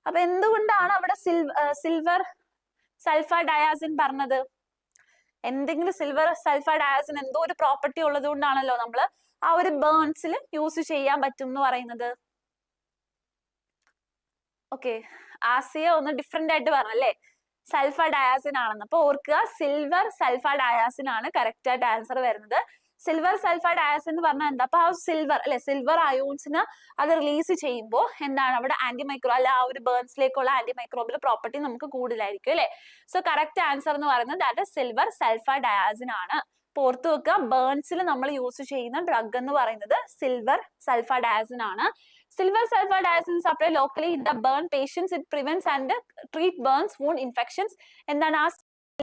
അപ്പൊ എന്തുകൊണ്ടാണ് അവിടെ സിൽവർ സൾഫാഡയാസിൻ പറഞ്ഞത്? എന്തെങ്കിലും സിൽവർ സൾഫാഡയാസിൻ എന്തോ ഒരു പ്രോപ്പർട്ടി ഉള്ളത് കൊണ്ടാണല്ലോ നമ്മൾ ആ ഒരു ബേൺസിൽ യൂസ് ചെയ്യാൻ പറ്റും എന്ന് പറയുന്നത്. ഓക്കെ, ആസിയ ഒന്ന് ഡിഫറെന്റ് ആയിട്ട് പറഞ്ഞല്ലേ, സൾഫാഡയാസിൻ ആണെന്ന്. അപ്പൊ ഓർക്കുക, സിൽവർ സൾഫാഡയാസിൻ ആണ് കറക്റ്റ് ആയിട്ട് ആൻസർ വരുന്നത്. സിൽവർ സൾഫാഡയാസിൻ എന്ന് പറഞ്ഞാൽ എന്താ? അപ്പൊ ആ സിൽവർ അല്ലെ, സിൽവർ അയോൺസിന് അത് റിലീസ് ചെയ്യുമ്പോൾ എന്താണ് അവിടെ ആന്റിമൈക്രോ അല്ല ആ ഒരു ബേൺസിലേക്കുള്ള ആന്റിമൈക്രോബിയൽ പ്രോപ്പർട്ടി നമുക്ക് കൂടുതലായിരിക്കും അല്ലെ. സോ കറക്റ്റ് ആൻസർ എന്ന് പറയുന്നത് ദാറ്റ് സിൽവർ സൾഫാഡയാസിൻ ആണ്. ഓർത്തു വെക്കുക, ബേൺസിൽ നമ്മൾ യൂസ് ചെയ്യുന്ന ഡ്രഗ് എന്ന് പറയുന്നത് സിൽവർ സൾഫാഡയാസിൻ ആണ്. Silver sulfadiazine is applied locally in the burn patients. It prevents and treat burns, wound infections, and then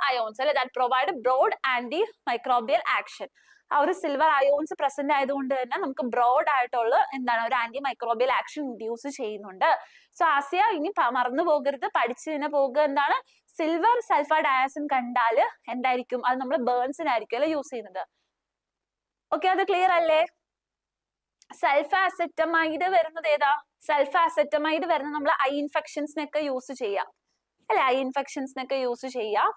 ions that provide broad antimicrobial action. ആ ഒരു സിൽവർ അയോൺസ് പ്രസന്റ് ആയതുകൊണ്ട് തന്നെ നമുക്ക് ബ്രോഡ് ആയിട്ടുള്ള എന്താണ് ഒരു ആന്റി മൈക്രോബിയൽ ആക്ഷൻ ഇൻഡ്യൂസ് ചെയ്യുന്നുണ്ട്. So Asiya ഇനി മറന്നു പോകരുത്, പഠിച്ചു തന്നെ പോകുക. എന്താണ് സിൽവർ സൾഫാഡയാസിൻ കണ്ടാല് എന്തായിരിക്കും? അത് നമ്മൾ ബേൺസിനായിരിക്കും അല്ലെ യൂസ് ചെയ്യുന്നത്. ഓക്കെ, അത് ക്ലിയർ അല്ലേ? സൾഫാസെറ്റമൈഡ് വരുന്നത് ഏതാ? സൾഫാസെറ്റമൈഡ് വരുന്നത് നമ്മൾ ഐ ഇൻഫെക്ഷൻസിനൊക്കെ യൂസ് ചെയ്യാം അല്ലെ, ഐ ഇൻഫെക്ഷൻസിനൊക്കെ യൂസ് ചെയ്യാം.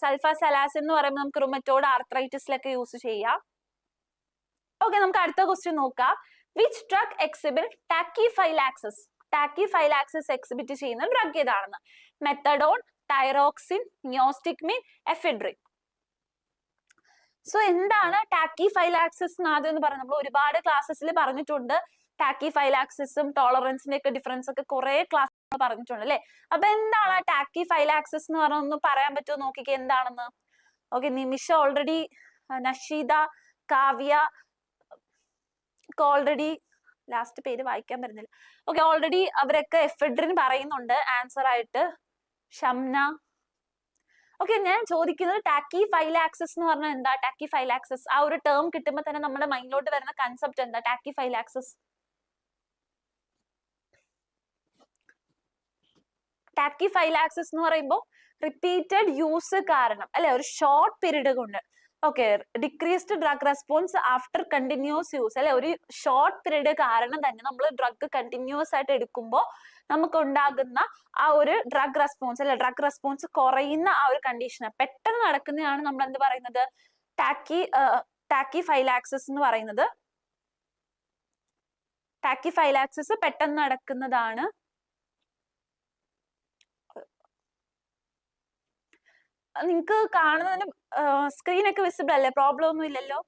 സൾഫാസെലാസിൻ എന്ന് പറയുമ്പോൾ നമുക്ക് റുമറ്റോയ്ഡ് ആർത്രൈറ്റിസിലൊക്കെ യൂസ് ചെയ്യാം. ഓക്കെ, നമുക്ക് അടുത്ത ക്വസ്റ്റ്യൻ നോക്കാം. Which drug exhibit tachyphylaxis? Tachyphylaxis exhibit ചെയ്യുന്ന ഡ്രഗ് ഏതാണെന്ന്? Methadone, thyroxine, neostigmine, ephedrine. So എന്താണ് ടാക്കിഫൈലാക്സിസ് ആദ്യം എന്ന് പറയുന്നത്? നമ്മൾ ഒരുപാട് ക്ലാസ്സസിൽ പറഞ്ഞിട്ടുണ്ട്. ടാക്കിഫൈലാക്സിസും ടോളറൻസിന്റെ ഒക്കെ ഡിഫറൻസ് ഒക്കെ കുറെ ക്ലാസ് പറഞ്ഞിട്ടുണ്ട് അല്ലെ. അപ്പൊ എന്താണ് ടാക്കിഫൈലാക്സിസ് എന്ന് പറഞ്ഞാൽ ഒന്ന് പറയാൻ പറ്റുമോ? നോക്കിക്കേ എന്താണെന്ന്. Okay, Nimisha already, Nashida, Kavya already, last പേര് വായിക്കാൻ പറ്റുന്നില്ല. ഓക്കെ, ഓൾറെഡി അവരൊക്കെ എഫെഡ്രിൻ പറയുന്നുണ്ട് ആൻസർ ആയിട്ട്. ഷംന. ഓക്കെ, ഞാൻ ചോദിക്കുന്നത് ടാക്കിഫൈലാക്സിസ് എന്ന് പറഞ്ഞാൽ എന്താ? ടാക്കിഫൈലാക്സിസ് ആ ഒരു ടേം കിട്ടുമ്പോൾ തന്നെ നമ്മുടെ മൈൻഡിലോട്ട് വരുന്ന കൺസെപ്റ്റ് എന്താ? ടാക്കിഫൈലാക്സിസ്. ടാക്കിഫൈലാക്സിസ് എന്ന് പറയുമ്പോൾ റിപ്പീറ്റഡ് യൂസ് കാരണം അല്ലെ, ഒരു ഷോർട്ട് പീരീഡ് കൊണ്ട്. Okay, decreased drug response after continuous use അല്ലെ, ഒരു ഷോർട്ട് പീരീഡ് കാരണം തന്നെ നമ്മൾ ഡ്രഗ് കണ്ടിന്യൂസ് ആയിട്ട് എടുക്കുമ്പോൾ നമുക്ക് ഉണ്ടാകുന്ന ആ ഒരു ഡ്രഗ് റെസ്പോൺസ് അല്ലെ, ഡ്രഗ് റെസ്പോൺസ് കുറയുന്ന ആ ഒരു കണ്ടീഷൻ പെട്ടെന്ന് നടക്കുന്നതാണ് നമ്മൾ എന്ത് പറയുന്നത്? ടാക്കിഫൈലാക്സിസ് എന്ന് പറയുന്നത്. ടാക്കിഫൈലാക്സിസ് പെട്ടെന്ന് നടക്കുന്നതാണ്. നിങ്ങക്ക് കാണുന്നതിന് സ്ക്രീൻ ഒക്കെ വിസിബിൾ അല്ലേ? പ്രോബ്ലം ഒന്നും ഇല്ലല്ലോ?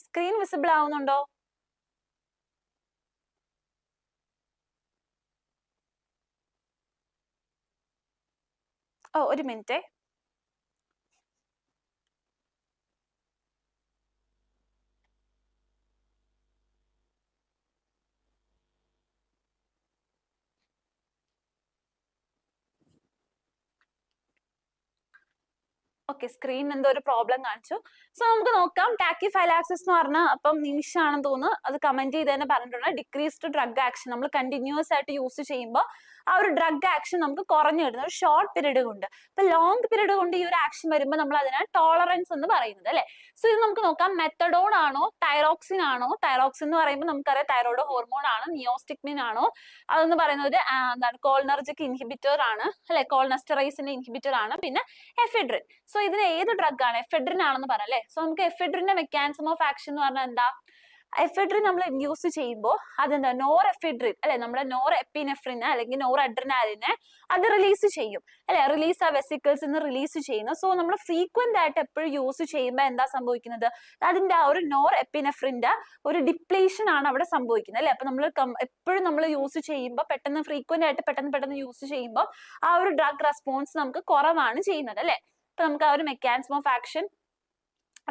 സ്ക്രീൻ വിസിബിൾ ആവുന്നുണ്ടോ? ഓ, ഒരു മിനിറ്റ്. ഓക്കെ, സ്ക്രീൻ എന്തോ ഒരു പ്രോബ്ലം കാണിച്ചു. സോ നമുക്ക് നോക്കാം. ടാക്കിഫൈലാക്സിസ് എന്ന് പറഞ്ഞാൽ അപ്പം നിമിഷാണെന്ന് തോന്നുന്നു, അത് കമന്റ് ചെയ്ത് തന്നെ പറഞ്ഞിട്ടുണ്ട്. ഡിക്രീസ്ഡ് ഡ്രഗ് ആക്ഷൻ നമ്മൾ കണ്ടിന്യൂസ് ആയിട്ട് യൂസ് ചെയ്യുമ്പോൾ ആ ഒരു ഡ്രഗ് ആക്ഷൻ നമുക്ക് കുറഞ്ഞു കിട്ടുന്നത് ഒരു ഷോർട്ട് പീരീഡ് കൊണ്ട്. അപ്പൊ ലോങ് പീരീഡ് കൊണ്ട് ഈ ഒരു ആക്ഷൻ വരുമ്പോൾ നമ്മൾ അതിനാണ് ടോളറൻസ് എന്ന് പറയുന്നത് അല്ലെ. സോ ഇത് നമുക്ക് നോക്കാം, മെത്തഡോൺ ആണോ തൈറോക്സിൻ ആണോ? തൈറോക്സിൻ എന്ന് പറയുമ്പോൾ നമുക്കറിയാം തൈറോയ്ഡ് ഹോർമോൺ ആണ്. നിയോസ്റ്റിക്മിൻ ആണോ? അതെന്ന് പറയുന്നത് എന്താണ് കോളിനർജിക് ഇൻഹിബിറ്റർ ആണ് അല്ലെ, കോളിനെസ്റ്ററൈസിന്റെ ഇൻഹിബിറ്റർ ആണ്. പിന്നെ എഫെഡ്രിൻ. സോ ഇതിന് ഏത് ഡ്രഗ് ആണ്? എഫെഡ്രിൻ ആണെന്ന് പറഞ്ഞല്ലേ. സോ നമുക്ക് എഫെഡ്രിന്റെ മെക്കാനിസം ഓഫ് ആക്ഷൻ എന്ന് പറഞ്ഞാൽ എന്താ? എഫെഡ്രിൻ നമ്മൾ ഇൻഡ്യൂസ് ചെയ്യുമ്പോൾ അതെന്താ നോർ എഫെഡ്രിൻ അല്ലെ, നമ്മുടെ നോർ എപ്പിനെഫ്രിനെ അല്ലെങ്കിൽ നോർ അഡ്രിനാലിനെ അത് റിലീസ് ചെയ്യും അല്ലെ, റിലീസ് ആ വെസിക്കിൾസ് നിന്ന് റിലീസ് ചെയ്യുന്നു. സോ നമ്മൾ ഫ്രീക്വന്റ് ആയിട്ട് എപ്പോഴും യൂസ് ചെയ്യുമ്പോൾ എന്താ സംഭവിക്കുന്നത്? അതിന്റെ ആ ഒരു നോർ എപ്പിനെഫ്രിന്റെ ഒരു ഡിപ്ലീഷൻ ആണ് അവിടെ സംഭവിക്കുന്നത് അല്ലെ. അപ്പൊ നമ്മൾ എപ്പോഴും നമ്മൾ യൂസ് ചെയ്യുമ്പോൾ പെട്ടെന്ന് ഫ്രീക്വന്റ് ആയിട്ട് പെട്ടെന്ന് യൂസ് ചെയ്യുമ്പോൾ ആ ഒരു ഡ്രഗ് റെസ്പോൺസ് നമുക്ക് കുറവാണ് ചെയ്യുന്നത് അല്ലെ. അപ്പൊ നമുക്ക് ആ ഒരു mechanism of action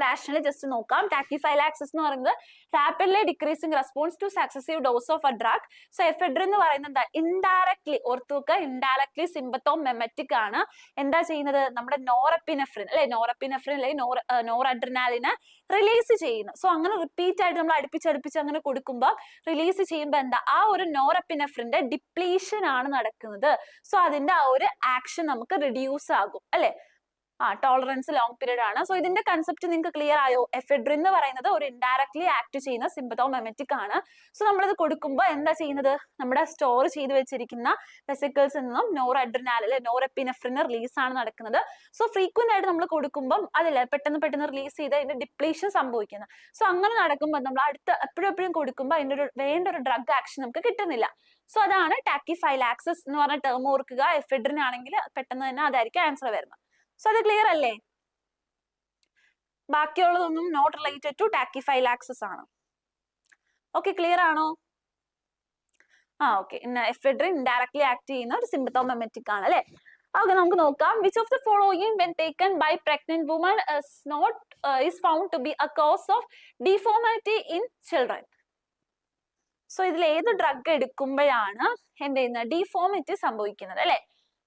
rationally just നോക്കാം. tachyphylaxis എന്ന് പറയുന്നത് rapidly decreasing response to successive dose of a drug. So ephedrine എന്ന് പറയുന്നത് indirectly ഓർത്തുവെക്കുക, indirectly sympathomimetic ആണ്. എന്താ ചെയ്യുന്നത്? നമ്മുടെ നോറെപ്പിനെഫ്രിൻ അല്ലെ, നോറെപ്പിനെഫ്രിൻ അല്ലെങ്കിൽ നോറഡ്രിനാലിനെ റിലീസ് ചെയ്യുന്നു. സോ അങ്ങനെ റിപ്പീറ്റ് ആയിട്ട് നമ്മൾ അടുപ്പിച്ച് അങ്ങനെ കൊടുക്കുമ്പോൾ റിലീസ് ചെയ്യുമ്പോൾ എന്താ ആ ഒരു നോറെപ്പിനെഫ്രിന്റെ ഡിപ്ലീഷൻ ആണ് നടക്കുന്നത്. സോ അതിന്റെ ആ ഒരു ആക്ഷൻ നമുക്ക് റിഡ്യൂസ് ആകും അല്ലെ. ടോളറൻസ് ലോങ് പീരീഡ് ആണ്. സോ ഇതിന്റെ കൺസെപ്റ്റ് നിങ്ങൾക്ക് ക്ലിയർ ആയോ? എഫെഡ്രിൻ എന്ന് പറയുന്നത് ഒരു ഇൻഡയറക്ട്ലി ആക്ട് ചെയ്യുന്ന സിമ്പത്തോമെമെറ്റിക് ആണ്. സോ നമ്മളിത് കൊടുക്കുമ്പോൾ എന്താ ചെയ്യുന്നത്? നമ്മുടെ സ്റ്റോർ ചെയ്ത് വെച്ചിരിക്കുന്ന വെസിക്കിൾസിൽ നിന്നും നോർ അഡ്രിനാൽ അല്ലെ നോറെപ്പിനെഫ്രിൻ റിലീസ് ആണ് നടക്കുന്നത്. സോ ഫ്രീക്വന്റ് ആയിട്ട് നമ്മൾ കൊടുക്കുമ്പോൾ അതല്ലേ പെട്ടെന്ന് റിലീസ് ചെയ്ത് അതിന്റെ ഡിപ്ലീഷൻ സംഭവിക്കുന്നത്. സോ അങ്ങനെ നടക്കുമ്പോൾ നമ്മൾ എപ്പോഴും കൊടുക്കുമ്പോൾ അതിന്റെ വേണ്ട ഒരു ഡ്രഗ് ആക്ഷൻ നമുക്ക് കിട്ടുന്നില്ല. സോ അതാണ് ടാക്കിഫൈലാക്സിസ് എന്ന് പറഞ്ഞ ടേം ഓർക്കുക. എഫെഡ്രിൻ ആണെങ്കിൽ പെട്ടെന്ന് തന്നെ അതായിരിക്കും ആൻസർ വരുന്നത്. സോ അത് ക്ലിയർ അല്ലേ? ബാക്കിയുള്ളതൊന്നും നോട്ട് റിലേറ്റഡ് ടു ടാക്കിഫൈലാക്സിസ് ആണ്. ഓക്കെ, ക്ലിയർ ആണോ? ഓക്കെ. എഫെഡ്രിൻ ഇൻഡയറക്ട്ലി ആക്ട് ചെയ്യുന്ന ഒരു സിമ്പത്തോമെമെറ്റിക് ആണ് അല്ലെ. ഓക്കെ, നമുക്ക് നോക്കാം. Which of the following when taken by pregnant woman is found to be a cause of deformity in children? So ഇതിൽ ഏത് ഡ്രഗ് എടുക്കുമ്പോഴാണ് എന്ത് ചെയ്യുന്നത്? ഡിഫോമിറ്റി സംഭവിക്കുന്നത് അല്ലെ.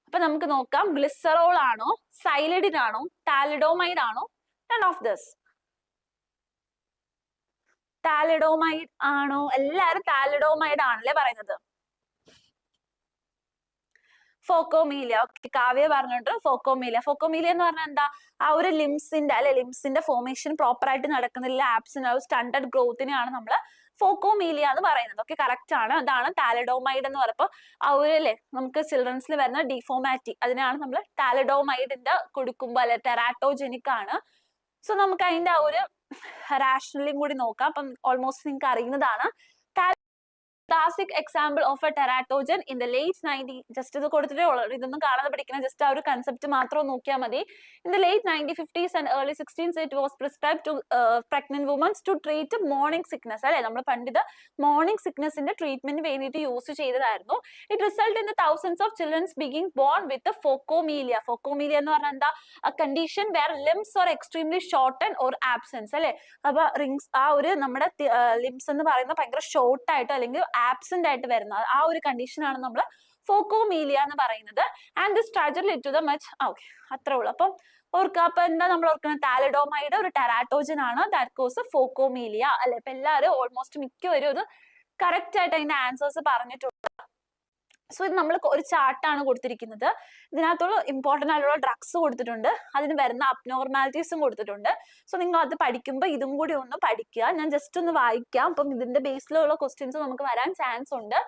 അപ്പൊ നമുക്ക് നോക്കാം, ഗ്ലിസറോൾ ആണോ, സൈലിഡിൻ ആണോ, ടാലിഡോമൈഡ് ആണോ? None of this. ടാലിഡോമൈഡ് ആണോ? എല്ലാരും ടാലിഡോമൈഡ് ആണല്ലേ പറയുന്നത്. ഫോക്കോമീലിയ. ഓക്കെ, കാവ്യ പറഞ്ഞിട്ട് ഫോക്കോമീലിയ. ഫോക്കോമീലിയ എന്ന് പറഞ്ഞാൽ എന്താ? ആ ഒരു ലിംസിന്റെ ഫോർമേഷൻ പ്രോപ്പർ ആയിട്ട് നടക്കുന്നില്ല, ആബ്സിന് സ്റ്റണ്ടഡ് ഗ്രോത്തിനെയാണ് നമ്മൾ ഫോക്കോമീലിയ എന്ന് പറയുന്നത്. ഓക്കെ, കറക്റ്റ് ആണ്. അതാണ് ടാലിഡോമൈഡ് എന്ന് പറയുമ്പോൾ ആ ഒരു അല്ലെ നമുക്ക് ചിൽഡ്രൻസിൽ വരുന്ന ഡിഫോമാറ്റി, അതിനാണ് നമ്മൾ ടാലിഡോമൈഡിന്റെ കൊടുക്കുമ്പോൾ അല്ലെ ടെറാറ്റോജനിക് ആണ്. സോ നമുക്ക് അതിന്റെ ആ ഒരു റാഷണലിയും കൂടി നോക്കാം. അപ്പം ഓൾമോസ്റ്റ് നിങ്ങൾക്ക് അറിയുന്നതാണ്. Classic example of a teratogen in the late 90s. Just ഇത് കൊടുത്തിട്ടേ ഉള്ളൂ, ഇതൊന്നും കാണാതെ പഠിക്കണം. ജസ്റ്റ് ആ ഒരു കൺസെപ്റ്റ് മാത്രം നോക്കിയാൽ മതി. In the late 1950s and early 60s it was prescribed to pregnant women to treat morning sickness അല്ലെ. നമ്മൾ പണ്ട് മോർണിംഗ് സിക്നസിന്റെ ട്രീറ്റ്മെന്റ് വേണ്ടിയിട്ട് യൂസ് ചെയ്തതായിരുന്നു. It resulted in the thousands of children being born with focomelia. Focomelia എന്ന് പറഞ്ഞാൽ എന്താ? A condition where limbs are extremely shortened or absent അല്ലെ. അപ്പൊ റിങ്സ് ആ ഒരു നമ്മുടെ ലിംസ് എന്ന് പറയുന്നത് ഭയങ്കര ഷോർട്ട് ആയിട്ട് അല്ലെങ്കിൽ ആബ്സെന്റ് ആയിട്ട് വരുന്ന ആ ഒരു കണ്ടീഷൻ ആണ് നമ്മൾ ഫോക്കോമീലിയ എന്ന് പറയുന്നത്. And this tragedy led to the much. Okay, അത്രേ ഉള്ളൂ. അപ്പം ഓർക്കുക. അപ്പൊ എന്താ നമ്മൾ ഓർക്കുന്നത്? ടാലിഡോമൈഡ് ഒരു ടെറാറ്റോജൻ ആണ്. ദാറ്റ് കോസ് ഫോക്കോമീലിയ അല്ലെ. ഇപ്പൊ എല്ലാവരും ഓൾമോസ്റ്റ് മിക്കവരും ഇത് കറക്റ്റ് ആയിട്ട് അതിന്റെ ആൻസേഴ്സ് പറഞ്ഞിട്ടുണ്ട്. സോ ഇത് നമ്മൾ ഒരു ചാർട്ടാണ് കൊടുത്തിരിക്കുന്നത്. ഇതിനകത്തുള്ള ഇമ്പോർട്ടന്റ് ആയിട്ടുള്ള ഡ്രഗ്സ് കൊടുത്തിട്ടുണ്ട്, അതിന് വരുന്ന അബ്നോർമാലിറ്റീസും കൊടുത്തിട്ടുണ്ട്. സോ നിങ്ങൾ അത് പഠിക്കുമ്പോൾ ഇതും കൂടി ഒന്ന് പഠിക്കുക. ഞാൻ ജസ്റ്റ് ഒന്ന് വായിക്കാം. അപ്പം ഇതിന്റെ ബേസിലുള്ള ക്വസ്റ്റ്യൻസ് നമുക്ക് വരാൻ ചാൻസ് ഉണ്ട്.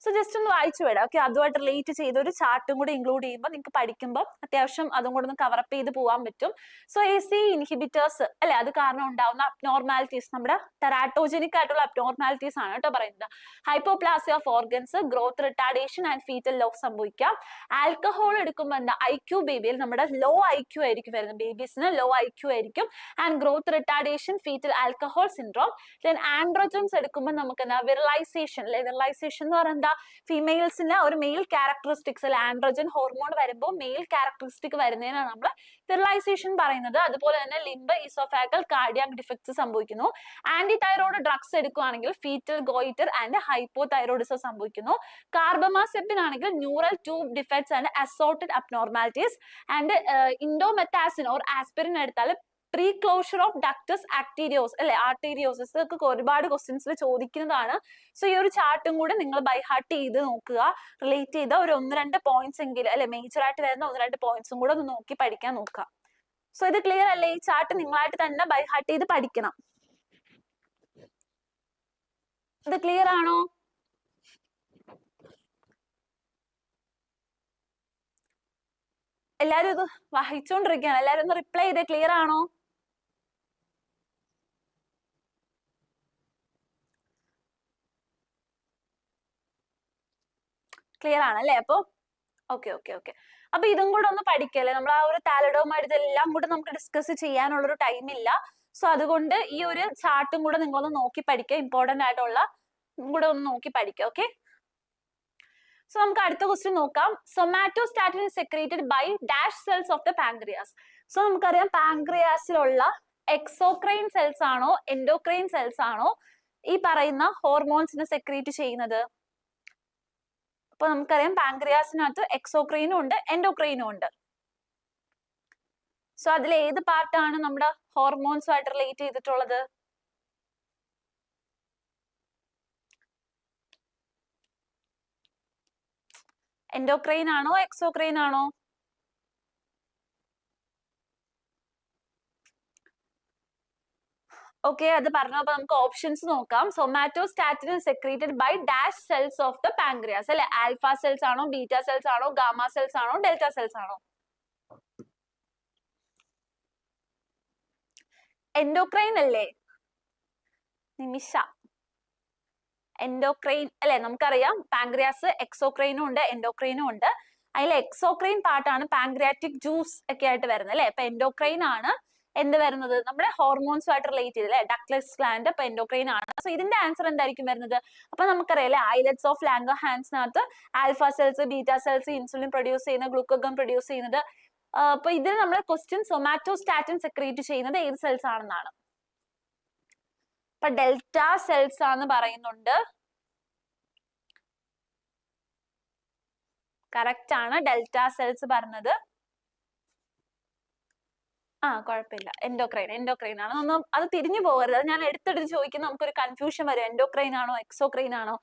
സോ ജസ്റ്റ് ഒന്ന് വായിച്ചു വിടാം. ഓക്കെ, അതുമായിട്ട് റിലേറ്റ് ചെയ്ത ഒരു ചാർട്ടും കൂടി ഇൻക്ലൂഡ് ചെയ്യുമ്പോൾ നിങ്ങൾക്ക് പഠിക്കുമ്പോൾ അത്യാവശ്യം അതും കൂടെ ഒന്ന് കവറപ്പ് ചെയ്ത് പോകാൻ പറ്റും. സോ ACE ഇൻഹിബിറ്റേഴ്സ് അല്ലെ, അത് കാരണം ഉണ്ടാവുന്ന അബ്നോർമാലിറ്റീസ് നമ്മുടെ ടെറാറ്റോജനിക് ആയിട്ടുള്ള അബ്നോർമാലിറ്റീസ് ആണ് കേട്ടോ പറയുന്നത്. Hypoplasia of organs, growth retardation and fetal loss സംഭവിക്കാം. ആൽക്കഹോൾ എടുക്കുമ്പോൾ എന്താ? IQ ബേബിയിൽ നമ്മുടെ ലോ IQ ആയിരിക്കും വരുന്നത്. ബേബീസിന് ലോ IQ ആയിരിക്കും. And growth retardation, fetal alcohol syndrome. Then androgens എടുക്കുമ്പോൾ നമുക്ക് എന്താ? വിറലൈസേഷൻ അല്ലെ. വിറലൈസേഷൻ എന്ന് പറയുന്നത് ഫീമെയിൽസിന് ഒരു മെയിൽ ക്യാരക്ടറിസ്റ്റിക്സ് അല്ലെ, ആൻഡ്രോജൻ ഹോർമോൺ വരുമ്പോൾ മെയിൽ ക്യാരക്ടറിസ്റ്റിക് വരുന്നതിനാണ് നമ്മൾ വിറലൈസേഷൻ പറയുന്നത്. അതുപോലെ തന്നെ ലിംബ്, ഈസോഫാഗൽ, കാർഡിയാക് ഡിഫക്ട്സ് സംഭവിക്കുന്നു. ആന്റി തൈറോയ്ഡ് ഡ്രഗ്സ് എടുക്കുകയാണെങ്കിൽ foetal goitre and hypothyroidism സംഭവിക്കുന്നു. കാർബമാസെപ്പിൻ ആണെങ്കിൽ neural tube defects and assorted abnormalities. And indomethacin or aspirin എടുത്താൽ pre closure of ductus arteriosus അല്ലെ, ആർട്ടീരിയോസിസ് ഒക്കെ ഒരുപാട് ക്വസ്റ്റ്യൻസിൽ ചോദിക്കുന്നതാണ്. സോ ഈ ഒരു ചാർട്ടും കൂടെ നിങ്ങൾ ബൈ ഹാർട്ട് ചെയ്ത് നോക്കുക, റിലേറ്റ് ചെയ്ത ഒരു 1-2 പോയിന്റ്സ് എങ്കിലും അല്ലെ, മേജർ ആയിട്ട് വരുന്ന 1-2 പോയിന്റ്സും കൂടെ ഒന്ന് നോക്കി പഠിക്കാൻ നോക്കുക. സോ ഇത് ക്ലിയർ അല്ലേ? ഈ ചാർട്ട് നിങ്ങളായിട്ട് തന്നെ ബൈ ഹാർട്ട് ചെയ്ത് പഠിക്കണം. ഇത് ക്ലിയർ ആണോ? എല്ലാരും ഇത് വായിച്ചോണ്ടിരിക്കുകയാണ്, എല്ലാരും ഒന്ന് റിപ്ലൈ ചെയ്തേ. ക്ലിയർ ആണോ? ക്ലിയർ ആണല്ലേ? അപ്പൊ ഓക്കെ. അപ്പൊ ഇതും കൂടെ ഒന്ന് പഠിക്കല്ലേ. നമ്മൾ ആ ഒരു താലഡോമായിട്ട് ഇതെല്ലാം കൂടെ നമുക്ക് ഡിസ്കസ് ചെയ്യാനുള്ളൊരു ടൈം ഇല്ല. സോ അതുകൊണ്ട് ഈ ഒരു ചാർട്ടും കൂടെ നിങ്ങളൊന്ന് നോക്കി പഠിക്കുക, ഇമ്പോർട്ടന്റ് ആയിട്ടുള്ള കൂടെ ഒന്ന് നോക്കി പഠിക്കുക. ഓക്കെ, സോ നമുക്ക് അടുത്ത ക്വസ്റ്റ്യൻ നോക്കാം. Somatostatin is secreted by dash cells of the pancreas. So നമുക്കറിയാം പാൻക്രിയാസിലുള്ള എക്സോക്രൈൻ സെൽസ് ആണോ എൻഡോക്രൈൻ സെൽസ് ആണോ ഈ പറയുന്ന ഹോർമോൺസിനെ സെക്രീറ്റ് ചെയ്യുന്നത്? അപ്പൊ നമുക്കറിയാം പാൻക്രിയാസിനകത്ത് എക്സോക്രൈനും ഉണ്ട് എൻഡോക്രൈനും ഉണ്ട്. സോ അതിൽ ഏത് പാർട്ടാണ് നമ്മുടെ ഹോർമോൺസുമായിട്ട് റിലേറ്റ് ചെയ്തിട്ടുള്ളത്? എൻഡോക്രൈൻ ആണോ എക്സോക്രൈൻ ആണോ? ഓക്കെ, അത് പറഞ്ഞു. അപ്പൊ നമുക്ക് ഓപ്ഷൻസ് നോക്കാം. Somatostatin secreted by dash cells of the pancreas അല്ലെ, ആൽഫ സെൽസ് ആണോ, ബീറ്റ സെൽസ് ആണോ, ഗാമ സെൽസ് ആണോ, ഡെൽറ്റ സെൽസ് ആണോ? എൻഡോക്രൈൻ അല്ലേ നിമിഷ? എൻഡോക്രൈൻ അല്ലെ, നമുക്കറിയാം പാൻക്രിയാസ് എക്സോക്രൈനും ഉണ്ട് എൻഡോക്രൈനും ഉണ്ട്. അതിൽ എക്സോക്രൈൻ പാർട്ടാണ് പാൻക്രിയാറ്റിക് ജ്യൂസ് ഒക്കെ ആയിട്ട് വരുന്നത് അല്ലെ. അപ്പൊ എൻഡോക്രൈൻ ആണ് എന്ത് വരുന്നത്, നമ്മുടെ ഹോർമോൺസുമായിട്ട് റിലേറ്റ് ചെയ്ത് അല്ലെ, ഡക്ട്ലെസ് ഗ്ലാൻഡ്. അപ്പൊ എൻഡോക്രൈൻ ആണ്. സോ ഇതിന്റെ ആൻസർ എന്തായിരിക്കും വരുന്നത്? അപ്പൊ നമുക്കറിയാം അല്ലെ, ഐലറ്റ്സ് ഓഫ് ലാംഗർഹാൻസിനകത്ത് alpha cells, beta cells insulin produce ചെയ്യുന്ന, ഗ്ലൂക്കോഗൺ പ്രൊഡ്യൂസ് ചെയ്യുന്നത്. അപ്പൊ ഇതിൽ നമ്മുടെ ക്വസ്റ്റ്യൻ സൊമാറ്റോസ്റ്റാറ്റിൻ സെക്രീറ്റ് ചെയ്യുന്നത് ഏത് സെൽസ് ആണെന്നാണ്. അപ്പൊ ഡെൽറ്റ സെൽസ് ആണെന്ന് പറയുന്നുണ്ട്. കറക്റ്റ് ആണ്, ഡെൽറ്റ സെൽസ് പറഞ്ഞത്. കുഴപ്പമില്ല, എൻഡോക്രൈൻ ആണ്. ഒന്നും അത് തിരിഞ്ഞു പോകരുത്. അത് ഞാൻ എടുത്തെടുത്ത് ചോദിക്കുന്ന നമുക്കൊരു കൺഫ്യൂഷൻ വരും, എൻഡോക്രൈൻ ആണോ എക്സോക്രൈൻ ആണോ.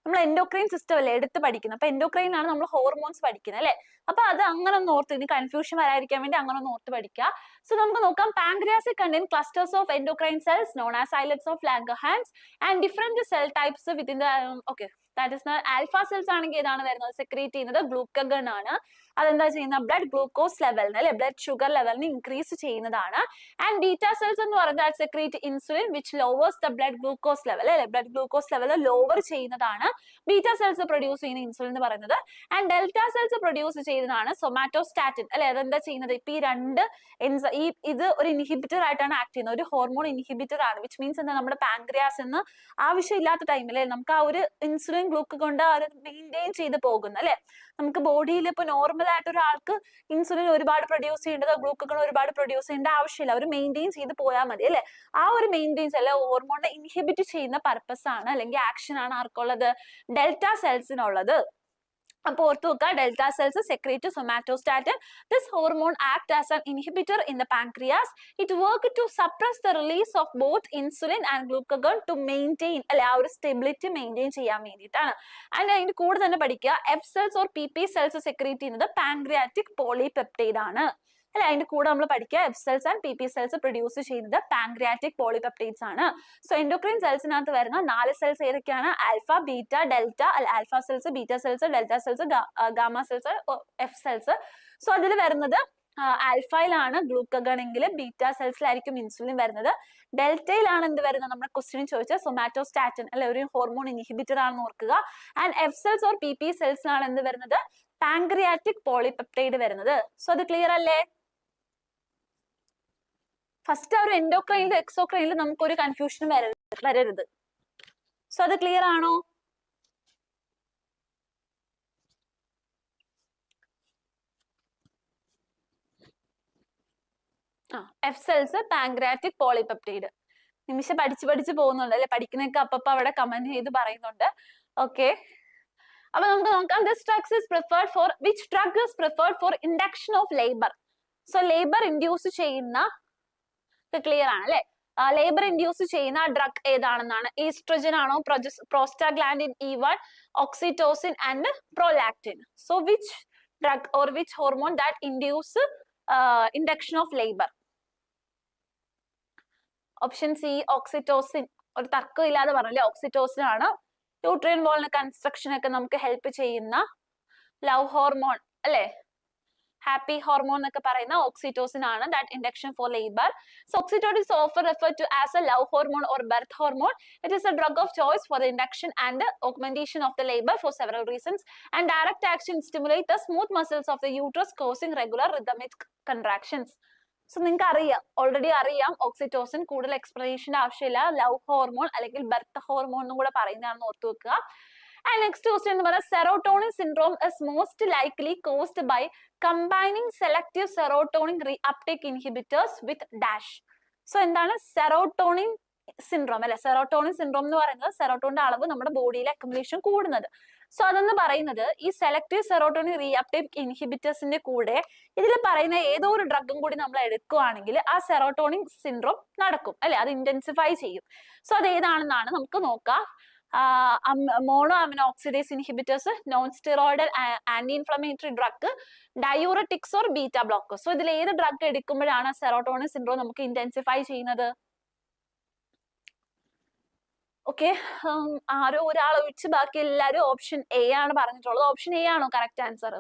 നമ്മൾ എൻഡോക്രൈൻ സിസ്റ്റം അല്ലേ എടുത്ത് പഠിക്കുന്നത്. അപ്പൊ എൻഡോക്രൈൻ ആണ് നമ്മൾ ഹോർമോൺസ് പഠിക്കുന്നത് അല്ലെ. അപ്പൊ അത് അങ്ങനെ ഒന്ന് ഓർത്ത്, ഇനി കൺഫ്യൂഷൻ വരാതിരിക്കാൻ വേണ്ടി അങ്ങനെ ഒന്ന് ഓർത്ത് പഠിക്കുക. സോ നമുക്ക് നോക്കാം. Pancreas contain clusters of endocrine cells known as islets of Langerhans and different cell types within the okay that is alpha cells ആണെങ്കിൽ ഏതാണ് വരുന്നത്, സെക്രീറ്റ് ചെയ്യുന്നത് ഗ്ലൂക്കഗൺ ആണ്. അതെന്താ ചെയ്യുന്ന, ബ്ലഡ് ഗ്ലൂക്കോസ് ലെവലിന് അല്ലെ, ബ്ലഡ് ഷുഗർ ലെവലിന് ഇൻക്രീസ് ചെയ്യുന്നതാണ്. ആൻഡ് ബീറ്റ സെൽസ് എന്ന് പറഞ്ഞാൽ secrete insulin which lowers the blood glucose level അല്ലെ, ബ്ലഡ് ഗ്ലൂക്കോസ് ലെവൽ ലോവർ ചെയ്യുന്നതാണ് ബീറ്റ സെൽസ് പ്രൊഡ്യൂസ് ചെയ്യുന്ന ഇൻസുലിൻ എന്ന് പറയുന്നത്. ആൻഡ് ഡെൽറ്റ സെൽസ് പ്രൊഡ്യൂസ് ചെയ്യുന്നതാണ് സൊമാറ്റോസ്റ്റാറ്റിൻ അല്ലെ. അതെന്താ ചെയ്യുന്നത്, ഇപ്പൊ ഈ രണ്ട് ഇത് ഒരു ഇൻഹിബിറ്റർ ആയിട്ടാണ് ആക്ട് ചെയ്യുന്നത്, ഒരു ഹോർമോൺ ഇൻഹിബിറ്റർ ആണ്. വിച്ച് മീൻസ് എന്താ, നമ്മുടെ പാൻക്രിയാസ് എന്ന് ആവശ്യമില്ലാത്ത ടൈമിൽ നമുക്ക് ആ ഒരു ഇൻസുലിൻ ഗ്ലൂക്ക് കൊണ്ട് മെയിൻറ്റെയിൻ ചെയ്ത് പോകുന്നു അല്ലെ. നമുക്ക് ബോഡിയിൽ ഇപ്പൊ നോർമൽ ആയിട്ട് ഒരാൾക്ക് ഇൻസുലിൻ ഒരുപാട് പ്രൊഡ്യൂസ് ചെയ്യേണ്ടത്, ഗ്ലൂക്കോൺ ഒരുപാട് പ്രൊഡ്യൂസ് ചെയ്യേണ്ട ആവശ്യമില്ല, അവർ മെയിൻറ്റെയിൻ ചെയ്ത് പോയാൽ മതി അല്ലെ. ആ ഒരു മെയിൻറ്റെയിൻസ് അല്ലെ ഹോർമോണിനെ ഇൻഹിബിറ്റ് ചെയ്യുന്ന പർപ്പസ് ആണ് അല്ലെങ്കിൽ ആക്ഷൻ ആണ് ആർക്കുള്ളത്, ഡെൽറ്റ സെൽസിനുള്ളത്. അപ്പോൾ ഓർത്ത് വെക്കുക, delta cells secrete somatostatin. This hormone act as an inhibitor in the pancreas. It work to suppress the release of both insulin and glucagon to maintain അല്ലെ, ആ ഒരു സ്റ്റെബിലിറ്റി മെയിൻറ്റെയിൻ ചെയ്യാൻ വേണ്ടിയിട്ടാണ്. ആൻഡ് അതിന്റെ കൂടെ തന്നെ പഠിക്കുക, F cells or P cells secrete ചെയ്യുന്നത് പാൻക്രിയാറ്റിക് പോളിപെപ്റ്റൈഡ് ആണ് അല്ലെ. അതിന്റെ കൂടെ നമ്മൾ പഠിക്കുക, F cells and P cells produce ചെയ്യുന്നത് പാൻക്രിയാറ്റിക് പോളിപെപ്റ്റൈഡ്സ് ആണ്. സോ എൻഡോക്രൈൻ സെൽസിനകത്ത് വരുന്ന 4 സെൽസ് ഏതൊക്കെയാണ്, alpha, beta, delta alpha cells, beta cells, delta cells, gamma cells, F cells. So അതിൽ വരുന്നത് ആൽഫയിലാണ് ഗ്ലൂക്കഗൺ എങ്കിൽ ബീറ്റ സെൽസിലായിരിക്കും ഇൻസുലിൻ വരുന്നത്. ഡെൽറ്റയിലാണ് എന്ത് വരുന്നത്, നമ്മുടെ ക്വസ്റ്റ്യൻ ചോദിച്ച സൊമാറ്റോസ്റ്റാറ്റിൻ അല്ലെ, ഒരു ഹോർമോൺ ഇൻഹിബിറ്റർ ആണെന്ന് ഓർക്കുക. And F cells or P സെൽസിലാണ് എന്ത് വരുന്നത്, പാൻക്രിയാറ്റിക് പോളിപെപ്റ്റൈഡ് വരുന്നത്. സോ അത് ക്ലിയർ അല്ലേ? ഫസ്റ്റ് ആ ഒരു എൻഡോക്രൈനിലും എക്സോക്രൈനിലും നമുക്കൊരു കൺഫ്യൂഷൻ വരരുത്. സോ അത് ക്ലിയർ ആണോ? F cells pancreatic polypeptide. നിമിഷം പഠിച്ചു പോകുന്നുണ്ട് അല്ലെ, പഠിക്കുന്നൊക്കെ അപ്പപ്പോ അവിടെ കമന്റ് ചെയ്ത് പറയുന്നുണ്ട്. ഓക്കെ, അപ്പൊ നമുക്ക് നോക്കാം. This drug is preferred for which drug is preferred for induction of labor? So labor induce ചെയ്യുന്ന ക്ലിയർ ആണ് അല്ലെ? ലേബർ ഇൻഡ്യൂസ് ചെയ്യുന്ന ഡ്രഗ് ഏതാണെന്നാണ്? ഈസ്ട്രജൻ ആണോ, prostaglandin E1, oxytocin and prolactin? So which drug or which hormone that induce induction of labor? Option C, oxytocin. ഒരു തർക്കം ഇല്ലാതെ പറഞ്ഞല്ലേ oxytocin ആണ്. യൂട്രൈൻ വാളിന്റെ കൺസ്ട്രക്ഷൻ ഒക്കെ നമുക്ക് ഹെൽപ്പ് ചെയ്യുന്ന ലവ് ഹോർമോൺ അല്ലെ, ഹാപ്പി ഹോർമോൺ എന്നൊക്കെ പറയുന്ന ഓക്സിറ്റോസിൻ ആണ് that induction four labour. So oxytocin is often referred to as a love hormone or birth hormone. It is a drug of choice for the induction and augmentation of the labor for several reasons, and direct action stimulate the smooth muscles of the uterus, causing regular rhythmic contractions. So നിങ്ങൾക്ക് അറിയാം, already അറിയാം oxytocin, കൂടുതൽ എക്സ്പ്ലനേഷന്റെ ആവശ്യമില്ല. Love hormone അല്ലെങ്കിൽ birth hormone എന്നും കൂടെ പറയുന്നതാണെന്ന് ഓർത്തു വെക്കുക. ആൻഡ് നെക്സ്റ്റ് ക്വസ്റ്റ്യൻ എന്ന് പറയുന്നത് serotonin syndrome is most likely caused by combining selective serotonin reuptake inhibitors with dash. So എന്താണ് സെറോട്ടോണിൻ സിൻഡ്രോം അല്ലെ? സെറോട്ടോണിൻ സിൻഡ്രോം എന്ന് പറയുന്നത് സെറോട്ടോണിന്റെ അളവ് നമ്മുടെ ബോഡിയിലെ അക്യുമുലേഷൻ കൂടുന്നത്. സോ അതെന്ന് പറയുന്നത് ഈ സെലക്റ്റീവ് സെറോട്ടോണിൻ റീഅപ്ടേക്ക് ഇൻഹിബിറ്റേഴ്സിന്റെ കൂടെ ഇതിൽ പറയുന്ന ഏതോ ഒരു ഡ്രഗും കൂടി നമ്മൾ എടുക്കുകയാണെങ്കിൽ ആ സെറോട്ടോണിൻ സിൻഡ്രോം നടക്കും അല്ലെ, അത് ഇന്റൻസിഫൈ ചെയ്യും. സോ അത് ഏതാണെന്നാണ് നമുക്ക് നോക്കാം. Mono amino oxidase inhibitors, non steroidal anti inflammatory drug, diuretics or beta blockers. So ഇതിൽ ഏത് ഡ്രഗ് എടുക്കുമ്പോഴാണ് സെറോട്ടോണിൻ സിൻഡ്രോം നമുക്ക് ഇന്റൻസിഫൈ ചെയ്യുന്നത്? ഓക്കെ, ആരോ ഒരാൾ ഒഴിച്ച് ബാക്കി എല്ലാവരും ഓപ്ഷൻ എ ആണ് പറഞ്ഞിട്ടുള്ളത്. ഓപ്ഷൻ എ ആണോ കറക്റ്റ് ആൻസർ?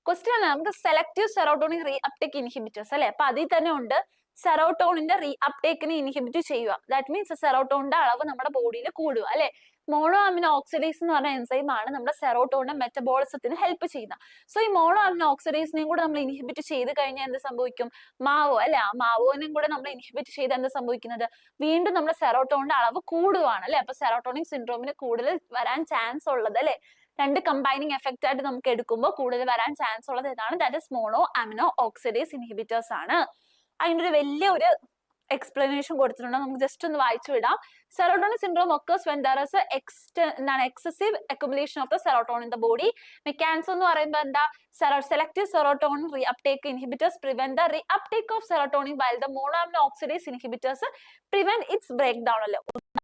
ക്വസ്റ്റ്യൻ നമുക്ക് സെലക്റ്റീവ് സെറോട്ടോണിൻ റീഅപ്ടേക്ക് ഇൻഹിബിറ്റേഴ്സ് അല്ലെ, അപ്പൊ അതിൽ തന്നെ ഉണ്ട് സെറോട്ടോണിന്റെ റീഅപ്ടേക്കിനെ ഇൻഹിബിറ്റ് ചെയ്യുക. ദാറ്റ് മീൻസ് സെറോട്ടോണിന്റെ അളവ് നമ്മുടെ ബോഡിയിൽ കൂടുക അല്ലെ. മോണോ അമിനോ ഓക്സിഡേസ് എന്ന് പറഞ്ഞ എൻസൈം ആണ് നമ്മുടെ സെറോട്ടോണിന്റെ മെറ്റബോളിസത്തിന് ഹെൽപ്പ് ചെയ്യുന്നത്. സോ ഈ മോണോ അമിനോ ഓക്സിഡേസിനെയും കൂടെ നമ്മൾ ഇൻഹിബിറ്റ് ചെയ്ത് കഴിഞ്ഞാൽ എന്ത് സംഭവിക്കും? മാവോ അല്ലെ, ആ മാവോനെയും കൂടെ നമ്മൾ ഇൻഹിബിറ്റ് ചെയ്ത് എന്ത് സംഭവിക്കുന്നത്? വീണ്ടും നമ്മുടെ സെറോട്ടോണിന്റെ അളവ് കൂടുകയാണ് അല്ലെ. അപ്പൊ സെറോട്ടോണിക് സിൻഡ്രോമിന് കൂടുതൽ വരാൻ ചാൻസ് ഉള്ളത് അല്ലെ, രണ്ട് കമ്പൈനിങ് എഫക്റ്റ് ആയിട്ട് നമുക്ക് എടുക്കുമ്പോൾ കൂടുതൽ വരാൻ ചാൻസ് ഉള്ളത് ഏതാണ്? That is mono amino oxidase inhibitors ആണ്. അതിൻ്റെ ഒരു വലിയ ഒരു എക്സ്പ്ലനേഷൻ കൊടുത്തിട്ടുണ്ട്, നമുക്ക് ജസ്റ്റ് ഒന്ന് വായിച്ചു വിടാം. Serotonin syndrome occurs when there is excessive accumulation of the serotonin in the body. Mechanism എന്ന് പറയുമ്പോൾ എന്താ? Selective serotonin reuptake inhibitors prevent the reuptake of serotonin while the monoamino oxidase inhibitors prevent its breakdown അല്ലേ.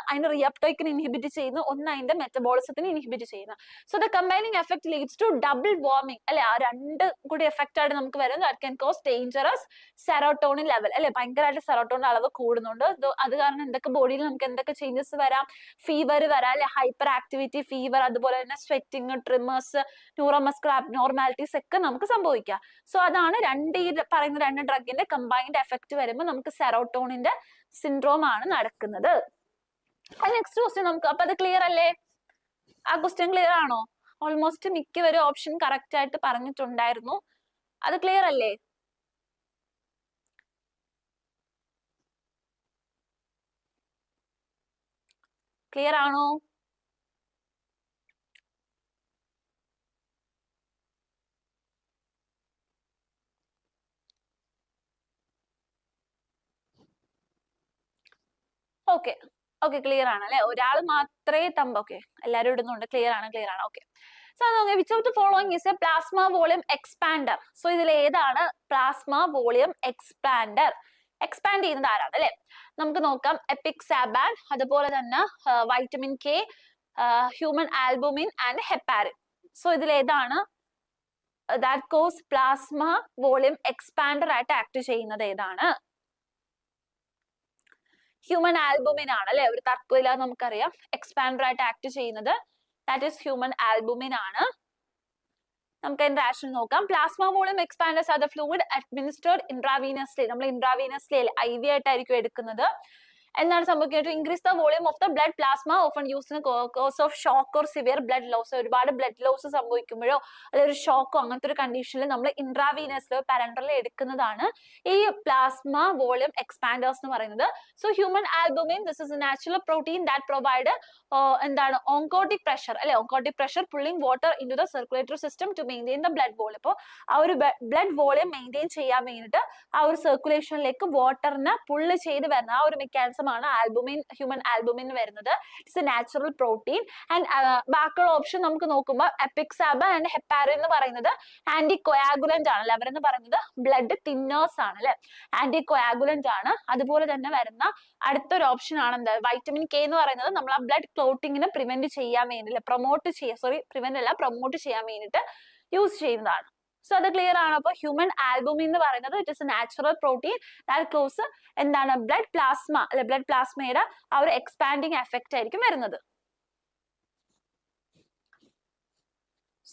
അതിന്റെ റീഅപ്ടേക്കിന് inhibit ചെയ്യുന്നു, ഒന്ന് അതിന്റെ മെറ്റബോളിസത്തിന് inhibit ചെയ്യുന്നു. So the combining effect leads to double warming അല്ലെ. ആ രണ്ട് കൂടി എഫക്റ്റ് ആയിട്ട് നമുക്ക് വരുന്നത് that can cause dangerous serotonin level അല്ലെ. ഭയങ്കരമായിട്ട് സെറോട്ടോണിൻ അളവ് കൂടുന്നുണ്ട്. അത് കാരണം എന്തൊക്കെ ബോഡിയിൽ നമുക്ക് എന്തൊക്കെ ചേഞ്ചസ് വരാം? ഫീവർ വരാം അല്ലെ, ഹൈപ്പർ ആക്ടിവിറ്റി ഫീവർ, അതുപോലെ തന്നെ സ്വെറ്റിംഗ്, ട്രിമേഴ്സ്, ന്യൂറോമസ്കുലർ അബ്നോർമാലിറ്റീസ് ഒക്കെ നമുക്ക് സംഭവിക്കാം. സോ അതാണ് ഈ പറയുന്ന രണ്ട് ഡ്രഗിന്റെ കമ്പൈൻഡ് എഫക്ട് വരുമ്പോൾ നമുക്ക് സെറോട്ടോണിന്റെ സിൻഡ്രോം ആണ് നടക്കുന്നത്. നെക്സ്റ്റ് ക്വസ്റ്റ്യൻ നമുക്ക്, അപ്പൊ അത് ക്ലിയർ അല്ലേ? ആ ക്വസ്റ്റ്യൻ ക്ലിയർ ആണോ? ഓൾമോസ്റ്റ് മിക്കവരും ഓപ്ഷൻ കറക്റ്റ് ആയിട്ട് പറഞ്ഞിട്ടുണ്ടായിരുന്നു. അത് ക്ലിയർ അല്ലേ? ക്ലിയർ ആണോ? ഓക്കെ ഓക്കെ, ക്ലിയർ ആണ് അല്ലെ. ഒരാൾ മാത്രമേ ഓക്കെ, എല്ലാവരും ഇടുന്നുണ്ട്. ക്ലിയർ ആണ്. Okay. So which of the following is A plasma volume expander? So ഇതിൽ ഏതാണ് പ്ലാസ്മ വോളിയം എക്സ്പാൻഡർ? എക്സ്പാൻഡ് ചെയ്യുന്നത് ആരാണ് അല്ലെ? നമുക്ക് നോക്കാം. എപ്പിക്സാബാൻ, അതുപോലെ തന്നെ vitamin K, human albumin and heparin. So ഇതിൽ ഏതാണ് that cause plasma volume expander ആയിട്ട് ആക്ട് ചെയ്യുന്നത് ഏതാണ്? ഹ്യൂമൻ ആൽബുമിൻ ആണ് അല്ലെ, ഒരു തർക്കമില്ലാതെ നമുക്കറിയാം. എക്സ്പാൻഡർ ആയിട്ട് ആക്ട് ചെയ്യുന്നത് ദാറ്റ് ഈസ് ഹ്യൂമൻ ആൽബുമിൻ ആണ്. നമുക്ക് അതിന്റെ റാഷൻ നോക്കാം. Plasma volume expanders are the fluid administered intravenously. നമ്മൾ ഇൻട്രാവീനസ്ലി IV ആയിട്ടായിരിക്കും എടുക്കുന്നത്. എന്താണ് സംഭവിക്കുന്നത്? Increase the volume of the blood plasma often used in cause of shock or severe blood loss. ഒരുപാട് ബ്ലഡ് ലോസ് സംഭവിക്കുമ്പോഴോ അല്ലെങ്കിൽ ഒരു ഷോക്കോ അങ്ങനത്തെ ഒരു കണ്ടീഷനിൽ നമ്മൾ ഇൻട്രാവീനസ്ലോ പാരന്ററിലോ എടുക്കുന്നതാണ് ഈ പ്ലാസ്മ വോളിയം എക്സ്പാൻഡേഴ്സ് എന്ന് പറയുന്നത്. So human albumin, this is a natural protein that provide എന്താണ് ഓങ്കോട്ടിക് പ്രഷർ അല്ലെ. Oncotic pressure pulling water into the circulatory system to maintain the blood volume. അപ്പോൾ ആ ഒരു ബ്ലഡ് വോളിയം മെയിൻറ്റെയിൻ ചെയ്യാൻ വേണ്ടിയിട്ട് ആ ഒരു സർക്കുലേഷനിലേക്ക് വാട്ടറിനെ പുള്ള് ചെയ്ത് വരുന്ന ആ ഒരു മെക്കാനിസം ആണ് ആൽബുമിൻ, ഹ്യൂമൻ ആൽബുമിൻ വരുന്നത്. It's A natural protein. And ബാക്കിയുള്ള ഓപ്ഷൻ നമുക്ക് നോക്കുമ്പോൾ എപ്പിക്സാബ ആൻഡ് ഹെപ്പാരിൻ എന്ന് പറയുന്നത് ആന്റി കൊയാഗുലന്റ് ആണ്. അവരെന്ന് പറയുന്നത് ബ്ലഡ് തിന്നേഴ്സ് ആണ് അല്ലെ, ആന്റി കൊയാഗുലന്റ് ആണ്. അതുപോലെ തന്നെ വരുന്ന അടുത്തൊരു ഓപ്ഷൻ ആണ് എന്താ, വൈറ്റമിൻ കെ എന്ന് പറയുന്നത് നമ്മൾ ആ ബ്ലഡ് ക്ലോട്ടിങ്ങിനെ പ്രിവെന്റ് ചെയ്യാൻ വേണ്ടിയിട്ട് പ്രൊമോട്ട് ചെയ്യാൻ വേണ്ടിയിട്ട് യൂസ് ചെയ്യുന്നതാണ്. സോ അത് ക്ലിയർ ആണ്. അപ്പൊ ഹ്യൂമൻ ആൽബുമിൻ എന്ന് പറയുന്നത് it is a natural protein that cause എന്താണ് ബ്ലഡ് പ്ലാസ്മ അല്ലെ, ബ്ലഡ് പ്ലാസ്മയുടെ ആ ഒരു എക്സ്പാൻഡിങ് എഫക്റ്റ് ആയിരിക്കും വരുന്നത്.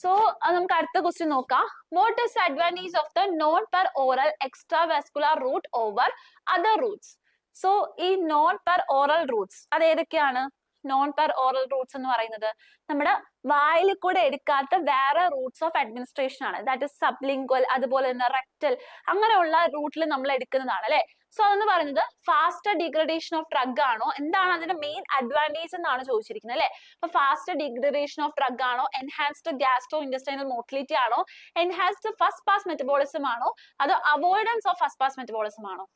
സോ നമുക്ക് അടുത്ത ക്വസ്റ്റ്യൻ നോക്കാം. What is advantage of the non per oral extra vascular route over other routes? So ഈ നോൺ പെർ ഓറൽ റൂട്ട്സ് അത് ഏതൊക്കെയാണ്? നോൺ പെർ ഓറൽ റൂട്ട്സ് എന്ന് പറയുന്നത് നമ്മുടെ വായിൽ കൂടെ എടുക്കാത്ത വേറെ റൂട്ട്സ് ഓഫ് അഡ്മിനിസ്ട്രേഷൻ ആണ്. ദാറ്റ് ഇസ് സബ്ലിംഗ്വൽ, അതുപോലെ തന്നെ റെക്ടൽ, അങ്ങനെയുള്ള റൂട്ടിൽ നമ്മൾ എടുക്കുന്നതാണ് അല്ലെ. സോ അതെന്ന് പറയുന്നത് ഫാസ്റ്റർ ഡിഗ്രഡേഷൻ ഓഫ് ഡ്രഗ് ആണോ, എന്താണ് അതിന്റെ മെയിൻ അഡ്വാൻറ്റേജ് എന്നാണ് ചോദിച്ചിരിക്കുന്നത് അല്ലെ. അപ്പൊ ഫാസ്റ്റർ ഡിഗ്രഡേഷൻ ഓഫ് ഡ്രഗ് ആണോ, എൻഹാൻസ്ഡ് ഗ്യാസ്ട്രോ ഇൻഡസ്ട്രൈനൽ മോട്ടിലിറ്റി ആണോ, എൻഹാൻസ്ഡ് ഫസ്റ്റ് പാസ് മെറ്റബോളിസം ആണോ, അതോ avoidance of first pass metabolism ആണോ?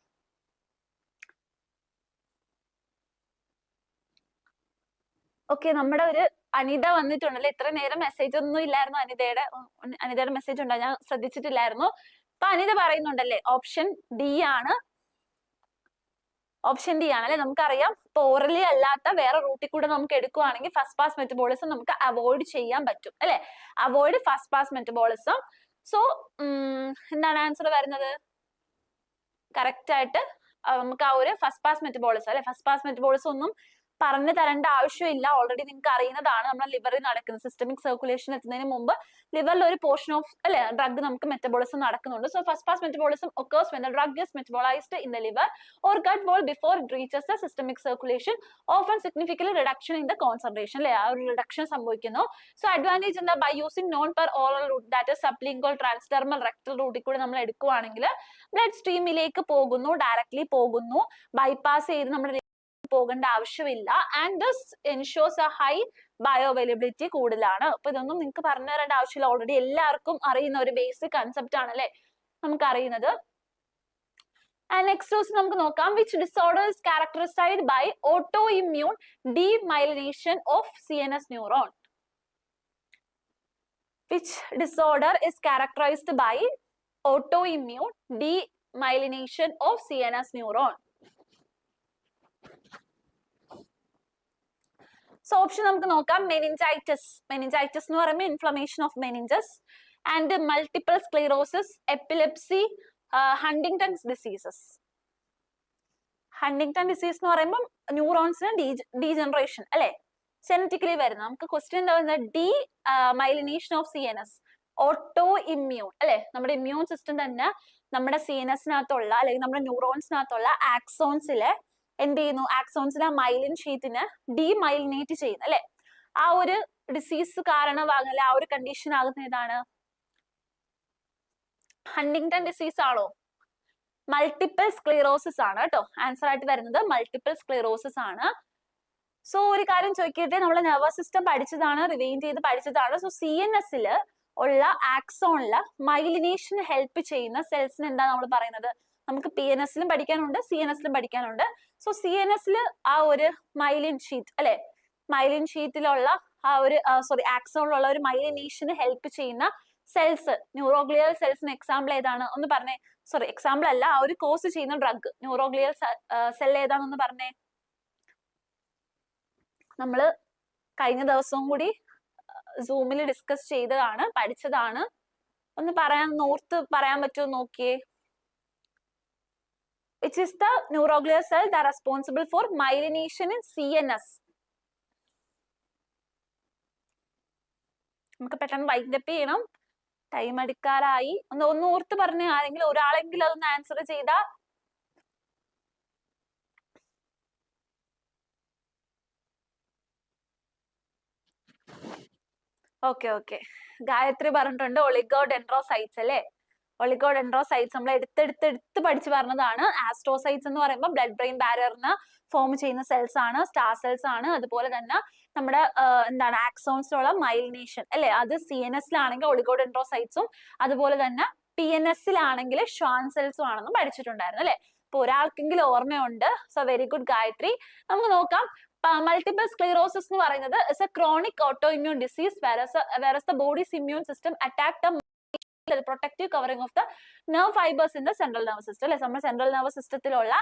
ഓക്കെ, നമ്മുടെ ഒരു അനിത വന്നിട്ടുണ്ടല്ലേ. ഇത്ര നേരം മെസ്സേജ് ഒന്നും ഇല്ലായിരുന്നു അനിതയുടെ മെസ്സേജ് ഉണ്ടോ, ഞാൻ ശ്രദ്ധിച്ചിട്ടില്ലായിരുന്നു. അപ്പൊ അനിത പറയുന്നുണ്ടല്ലേ ഓപ്ഷൻ ഡി ആണ്. ഓപ്ഷൻ ഡി ആണ് അല്ലെ. നമുക്കറിയാം ഓറലി അല്ലാത്ത വേറെ റൂട്ടിൽ കൂടെ നമുക്ക് എടുക്കുവാണെങ്കിൽ ഫസ്റ്റ് പാസ് മെറ്റബോളിസം നമുക്ക് അവോയ്ഡ് ചെയ്യാൻ പറ്റും അല്ലെ. Avoid first pass metabolism. So എന്താണ് ആൻസർ വരുന്നത്? കറക്റ്റ് ആയിട്ട് നമുക്ക് ആ ഒരു ഫസ്റ്റ് പാസ് മെറ്റബോളിസം അല്ലെ, ഫസ്റ്റ് പാസ് മെറ്റബോളിസം ഒന്നും പറഞ്ഞു തരേണ്ട ആവശ്യമില്ല, ഓൾറെഡി നിങ്ങൾക്ക് അറിയുന്നതാണ്. നമ്മുടെ ലിവറിൽ നടക്കുന്ന സിസ്റ്റമിക് സർക്കുലേഷൻ എത്തുന്നതിന് മുമ്പ് ലിവറിൽ ഒരു പോർഷൻ ഓഫ് അല്ലെ ഡ്രഗ് നമുക്ക് മെറ്റബോളിസം നടക്കുന്നുണ്ട്. So first pass metabolism occurs when the drug is metabolized in the liver or gut wall before it reaches the systemic circulation, often significantly reduction in the concentration അല്ലെ, ആ ഒരു reduction സംഭവിക്കുന്നു. So advantage എന്താ? By using non per oral route that is sublingual, transdermal, rectal റൂട്ടിൽ കൂടെ നമ്മൾ എടുക്കുവാണെങ്കിൽ blood സ്ട്രീമിലേക്ക് പോകുന്നു, ഡയറക്ട്ലി പോകുന്നു, ബൈപ്പാസ് ചെയ്ത് നമ്മുടെ പോകേണ്ട ആവശ്യമില്ല. And this ensures A high bio availability കൂടുതലാണ്. അപ്പൊ ഇതൊന്നും നിങ്ങൾക്ക് പറഞ്ഞു തരേണ്ട ആവശ്യമില്ല, ഓൾറെഡി എല്ലാവർക്കും അറിയുന്ന ഒരു ബേസിക് കൺസെപ്റ്റ് ആണ് അല്ലെ നമുക്ക് അറിയുന്നത്. ആൻഡ് നെക്സ്റ്റ് ക്വസ്റ്റ്യൻ നമുക്ക് നോക്കാം. Which disorder is characterised by auto immune demyelination of CNS neuron? Which disorder is characterised by auto immune demyelination of CNS neuron? So option നമുക്ക് നോക്കാം. മെനിഞ്ചൈറ്റിസ് എന്ന് പറയുമ്പോൾ inflammation of meninges, and multiple sclerosis, epilepsy, Huntington's diseases. Huntington disease എന്ന് പറയുമ്പോൾ ന്യൂറോൺസിന് degeneration അല്ലെ, genetically വരുന്ന. നമുക്ക് question എന്താ പറയുന്നത്? Demyelination of CNS, auto immune അല്ലെ. നമ്മുടെ ഇമ്മ്യൂൺ സിസ്റ്റം തന്നെ നമ്മുടെ CNS-നകത്തുള്ള അല്ലെങ്കിൽ നമ്മുടെ ന്യൂറോൺസിനകത്തുള്ള ആക്സോൺസിലെ എന്ത് ചെയ്യുന്നു? ആക്സോൺസിലെ മൈലിൻ ഷീറ്റിനെ ഡീമൈലിനേറ്റ് ചെയ്യുന്നു അല്ലെ. ആ ഒരു ഡിസീസ് കാരണമാകുന്ന ആ ഒരു കണ്ടീഷൻ ആകുന്ന ഏതാണ്? ഹണ്ടിങ്ടൺ ഡിസീസ് ആണോ? മൾട്ടിപ്പിൾ സ്ക്ലീറോസിസ് ആണ് കേട്ടോ ആൻസർ ആയിട്ട് വരുന്നത്. മൾട്ടിപ്പിൾ സ്ക്ലീറോസിസ് ആണ്. സോ ഒരു കാര്യം ചോദിക്കട്ടെ, നമ്മുടെ നെർവസ് സിസ്റ്റം പഠിച്ചതാണ്, റിവൈൻ ചെയ്ത് പഠിച്ചതാണ്. സോ CNS-ൽ ഉള്ള ആക്സോണില് മൈലിനേഷൻ ഹെൽപ്പ് ചെയ്യുന്ന സെൽസിന് എന്താ നമ്മൾ പറയുന്നത്? നമുക്ക് PNS-ലും പഠിക്കാനുണ്ട്, CNS-ലും പഠിക്കാനുണ്ട്. സോ CNS-ൽ ആ ഒരു മൈലിൻ ഷീറ്റ് അല്ലെ, മൈലിൻ ഷീറ്റിലുള്ള ആ ഒരു ആക്സോണിലുള്ള ഒരു മൈലിനേഷന് ഹെൽപ്പ് ചെയ്യുന്ന സെൽസ്, ന്യൂറോഗ്ലിയൽ സെൽസിന് എക്സാമ്പിൾ ഏതാണ്? ഒന്ന് പറഞ്ഞേ. എക്സാമ്പിൾ അല്ല, ആ ഒരു കോസ് ചെയ്യുന്ന ഡ്രഗ് ന്യൂറോഗ്ലിയൽ സെൽ ഏതാണെന്ന് പറഞ്ഞേ. നമ്മള് കഴിഞ്ഞ ദിവസവും കൂടി സൂമിൽ ഡിസ്കസ് ചെയ്തതാണ്, പഠിച്ചതാണ്. ഒന്ന് പറയാൻ പറ്റുമോ നോക്കിയേ. Which is the neuroglial cell that are responsible for myelination in CNS? നമുക്ക് പെട്ടെന്ന് വൈൻഡ് അപ്പ് ചെയ്യണം, ടൈം എടുക്കാറായി. ഒന്ന് ഓർത്ത് പറഞ്ഞ ആരെങ്കിലും ഒരാളെങ്കിലും അതൊന്ന് ആൻസർ ചെയ്താ. ഓക്കെ ഗായത്രി പറഞ്ഞിട്ടുണ്ട് ഒളിഗോഡെൻഡ്രോസൈറ്റ്സ് അല്ലെ. ഒളിഗോഡെൻഡ്രോസൈറ്റ്സ് നമ്മൾ എടുത്ത് പഠിച്ചു പറഞ്ഞതാണ്. ആസ്ട്രോസൈറ്റ്സ് എന്ന് പറയുമ്പോൾ ബ്ലഡ് ബ്രെയിൻ ബാരിയറിന് ഫോം ചെയ്യുന്ന സെൽസ് ആണ്, സ്റ്റാർ സെൽസ് ആണ്. അതുപോലെ തന്നെ നമ്മുടെ എന്താണ് ആക്സോൺസിലുള്ള മൈലിനേഷൻ അല്ലെ, അത് CNS-ലാണെങ്കിൽ ഒളിഗോഡെൻഡ്രോസൈറ്റ്സും അതുപോലെ തന്നെ PNS-ലാണെങ്കിൽ ഷ്വാൻ സെൽസും ആണെന്ന് പഠിച്ചിട്ടുണ്ടായിരുന്നു അല്ലെ. അപ്പൊ ഒരാൾക്കെങ്കിലും ഓർമ്മയുണ്ട്. So very good Gayathri. നമുക്ക് നോക്കാം. മൾട്ടിപ്പിൾ സ്ക്ലീറോസിസ് എന്ന് പറയുന്നത് is a chronic auto immune disease whereas the body's immune system attack the protective covering of the nerve fibers in the central nervous system. അല്ലെ, നമ്മുടെ സെൻട്രൽ നെർവസ് സിസ്റ്റത്തിലുള്ള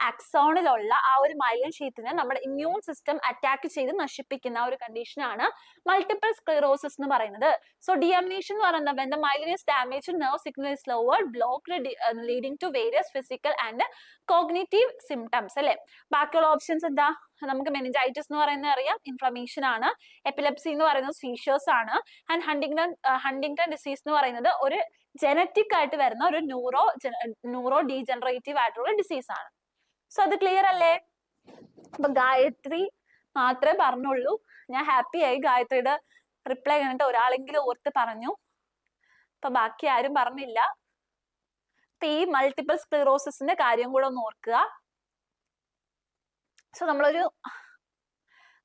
ആക്സോണിലുള്ള ആ ഒരു myelin ഷീറ്റിനെ നമ്മുടെ immune system attack ചെയ്ത് നശിപ്പിക്കുന്ന ആ ഒരു കണ്ടീഷനാണ് മൾട്ടിപ്പിൾ സ്ക്ലീറോസിസ് എന്ന് പറയുന്നത്. സോ ഡിയാമിനേഷൻ എന്ന് പറയുന്നത് when the myelin is damaged, nerve signal is lowered, blocked, leading to various physical and cognitive symptoms. അല്ലെ, ബാക്കിയുള്ള ഓപ്ഷൻസ് എന്താ? നമുക്ക് മെനിഞ്ചൈറ്റിസ് എന്ന് പറയുന്നത് അറിയാം, ഇൻഫ്ലമേഷൻ ആണ്. എപ്പിലെപ്സി എന്ന് പറയുന്നത് സീഷേഴ്സ് ആണ്. ആൻഡ് ഹണ്ടിങ്ടൺ ഡിസീസ് എന്ന് പറയുന്നത് ഒരു ജനറ്റിക് ആയിട്ട് വരുന്ന ഒരു ന്യൂറോ ഡീജനറേറ്റീവ് ആയിട്ടുള്ള ഡിസീസ് ആണ്. സോ അത് ക്ലിയർ അല്ലേ? അപ്പൊ ഗായത്രി മാത്രമേ പറഞ്ഞുള്ളൂ. ഞാൻ ഹാപ്പി ആയി. ഗായത്രിയുടെ റിപ്ലൈ കണ്ടിട്ട് ഒരാളെങ്കിലും ഓർത്ത് പറഞ്ഞു. അപ്പൊ ബാക്കി ആരും പറഞ്ഞില്ല. അപ്പൊ ഈ മൾട്ടിപ്പിൾ സ്ക്ലീറോസിന്റെ കാര്യം കൂടെ ഒന്ന് ഓർക്കുക. സോ നമ്മളൊരു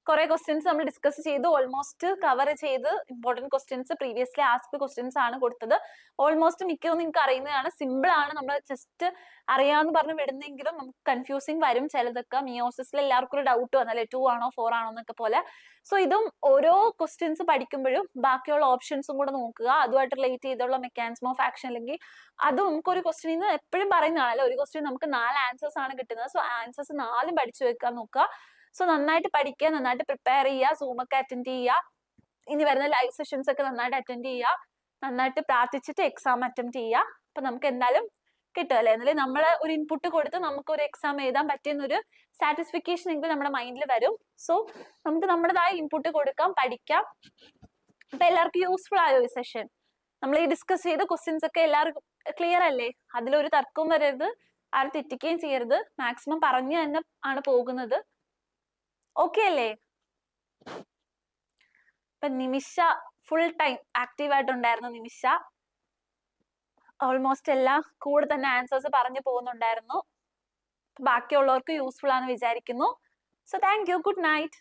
കുറെ ക്വസ്റ്റ്യൻസ് നമ്മൾ ഡിസ്കസ് ചെയ്തു, ഓൾമോസ്റ്റ് കവർ ചെയ്ത്. Important questions previously asked questions ആണ് കൊടുത്തത്. ഓൾമോസ്റ്റ് മിക്കതും നിങ്ങൾക്ക് അറിയുന്നതാണ്, സിമ്പിൾ ആണ്. നമ്മൾ ജസ്റ്റ് അറിയാമെന്ന് പറഞ്ഞ് വിടുന്നെങ്കിലും നമുക്ക് കൺഫ്യൂസിങ് വരും ചിലതൊക്കെ. മിയോസിസിൽ എല്ലാവർക്കും ഒരു ഡൗട്ട് വന്നല്ലേ 2 ആണോ 4 ആണോ എന്നൊക്കെ പോലെ. സോ ഇതും ഓരോ ക്വസ്റ്റ്യൻസ് പഠിക്കുമ്പോഴും ബാക്കിയുള്ള ഓപ്ഷൻസും കൂടെ നോക്കുക. അതുമായിട്ട് റിലേറ്റ് ചെയ്തുള്ള മെക്കാനിസം ഓഫ് ആക്ഷൻ അല്ലെങ്കിൽ അത് നമുക്കൊരു ക്വസ്റ്റ്യനിൽ നിന്ന് എപ്പോഴും പറയുന്നതാണല്ലോ, ഒരു ക്വസ്റ്റ്യൻ നമുക്ക് 4 ആൻസേഴ്സ് ആണ് കിട്ടുന്നത്. സോ ആൻസേഴ്സ് 4 പഠിച്ചു വെക്കാൻ നോക്കുക. സോ നന്നായിട്ട് പഠിക്കുക, നന്നായിട്ട് പ്രിപ്പയർ ചെയ്യുക, സൂമൊക്കെ അറ്റൻഡ് ചെയ്യുക, ഇനി വരുന്ന ലൈവ് സെഷൻസ് ഒക്കെ നന്നായിട്ട് അറ്റൻഡ് ചെയ്യുക, നന്നായിട്ട് പ്രാർത്ഥിച്ചിട്ട് എക്സാം അറ്റംപ്റ്റ് ചെയ്യുക. അപ്പൊ നമുക്ക് എന്തായാലും കിട്ടും അല്ലെ? എന്നാലും നമ്മൾ ഒരു ഇൻപുട്ട് കൊടുത്ത് നമുക്ക് ഒരു എക്സാം എഴുതാൻ പറ്റിയെന്നൊരു സാറ്റിസ്ഫിക്കേഷൻ എങ്കിലും നമ്മുടെ മൈൻഡിൽ വരും. സോ നമുക്ക് നമ്മുടേതായ ഇൻപുട്ട് കൊടുക്കാം, പഠിക്കാം. അപ്പൊ എല്ലാവർക്കും യൂസ്ഫുൾ ആയോ ഈ സെഷൻ? നമ്മൾ ഈ ഡിസ്കസ് ചെയ്ത ക്വസ്റ്റ്യൻസ് ഒക്കെ എല്ലാവർക്കും ക്ലിയർ അല്ലേ? അതിലൊരു തർക്കവും വരരുത്, ആരും തെറ്റിക്കുകയും ചെയ്യരുത്. മാക്സിമം പറഞ്ഞു തന്നെ ആണ് പോകുന്നത്. ഓക്കെ അല്ലേ? ഇപ്പൊ നിമിഷ ഫുൾ ടൈം ആക്റ്റീവ് ആയിട്ടുണ്ടായിരുന്നു. നിമിഷ ഓൾമോസ്റ്റ് എല്ലാം കൂടെ തന്നെ ആൻസേഴ്സ് പറഞ്ഞു പോകുന്നുണ്ടായിരുന്നു. ബാക്കിയുള്ളവർക്ക് യൂസ്ഫുൾ ആണെന്ന് വിചാരിക്കുന്നു. So thank you. Good night.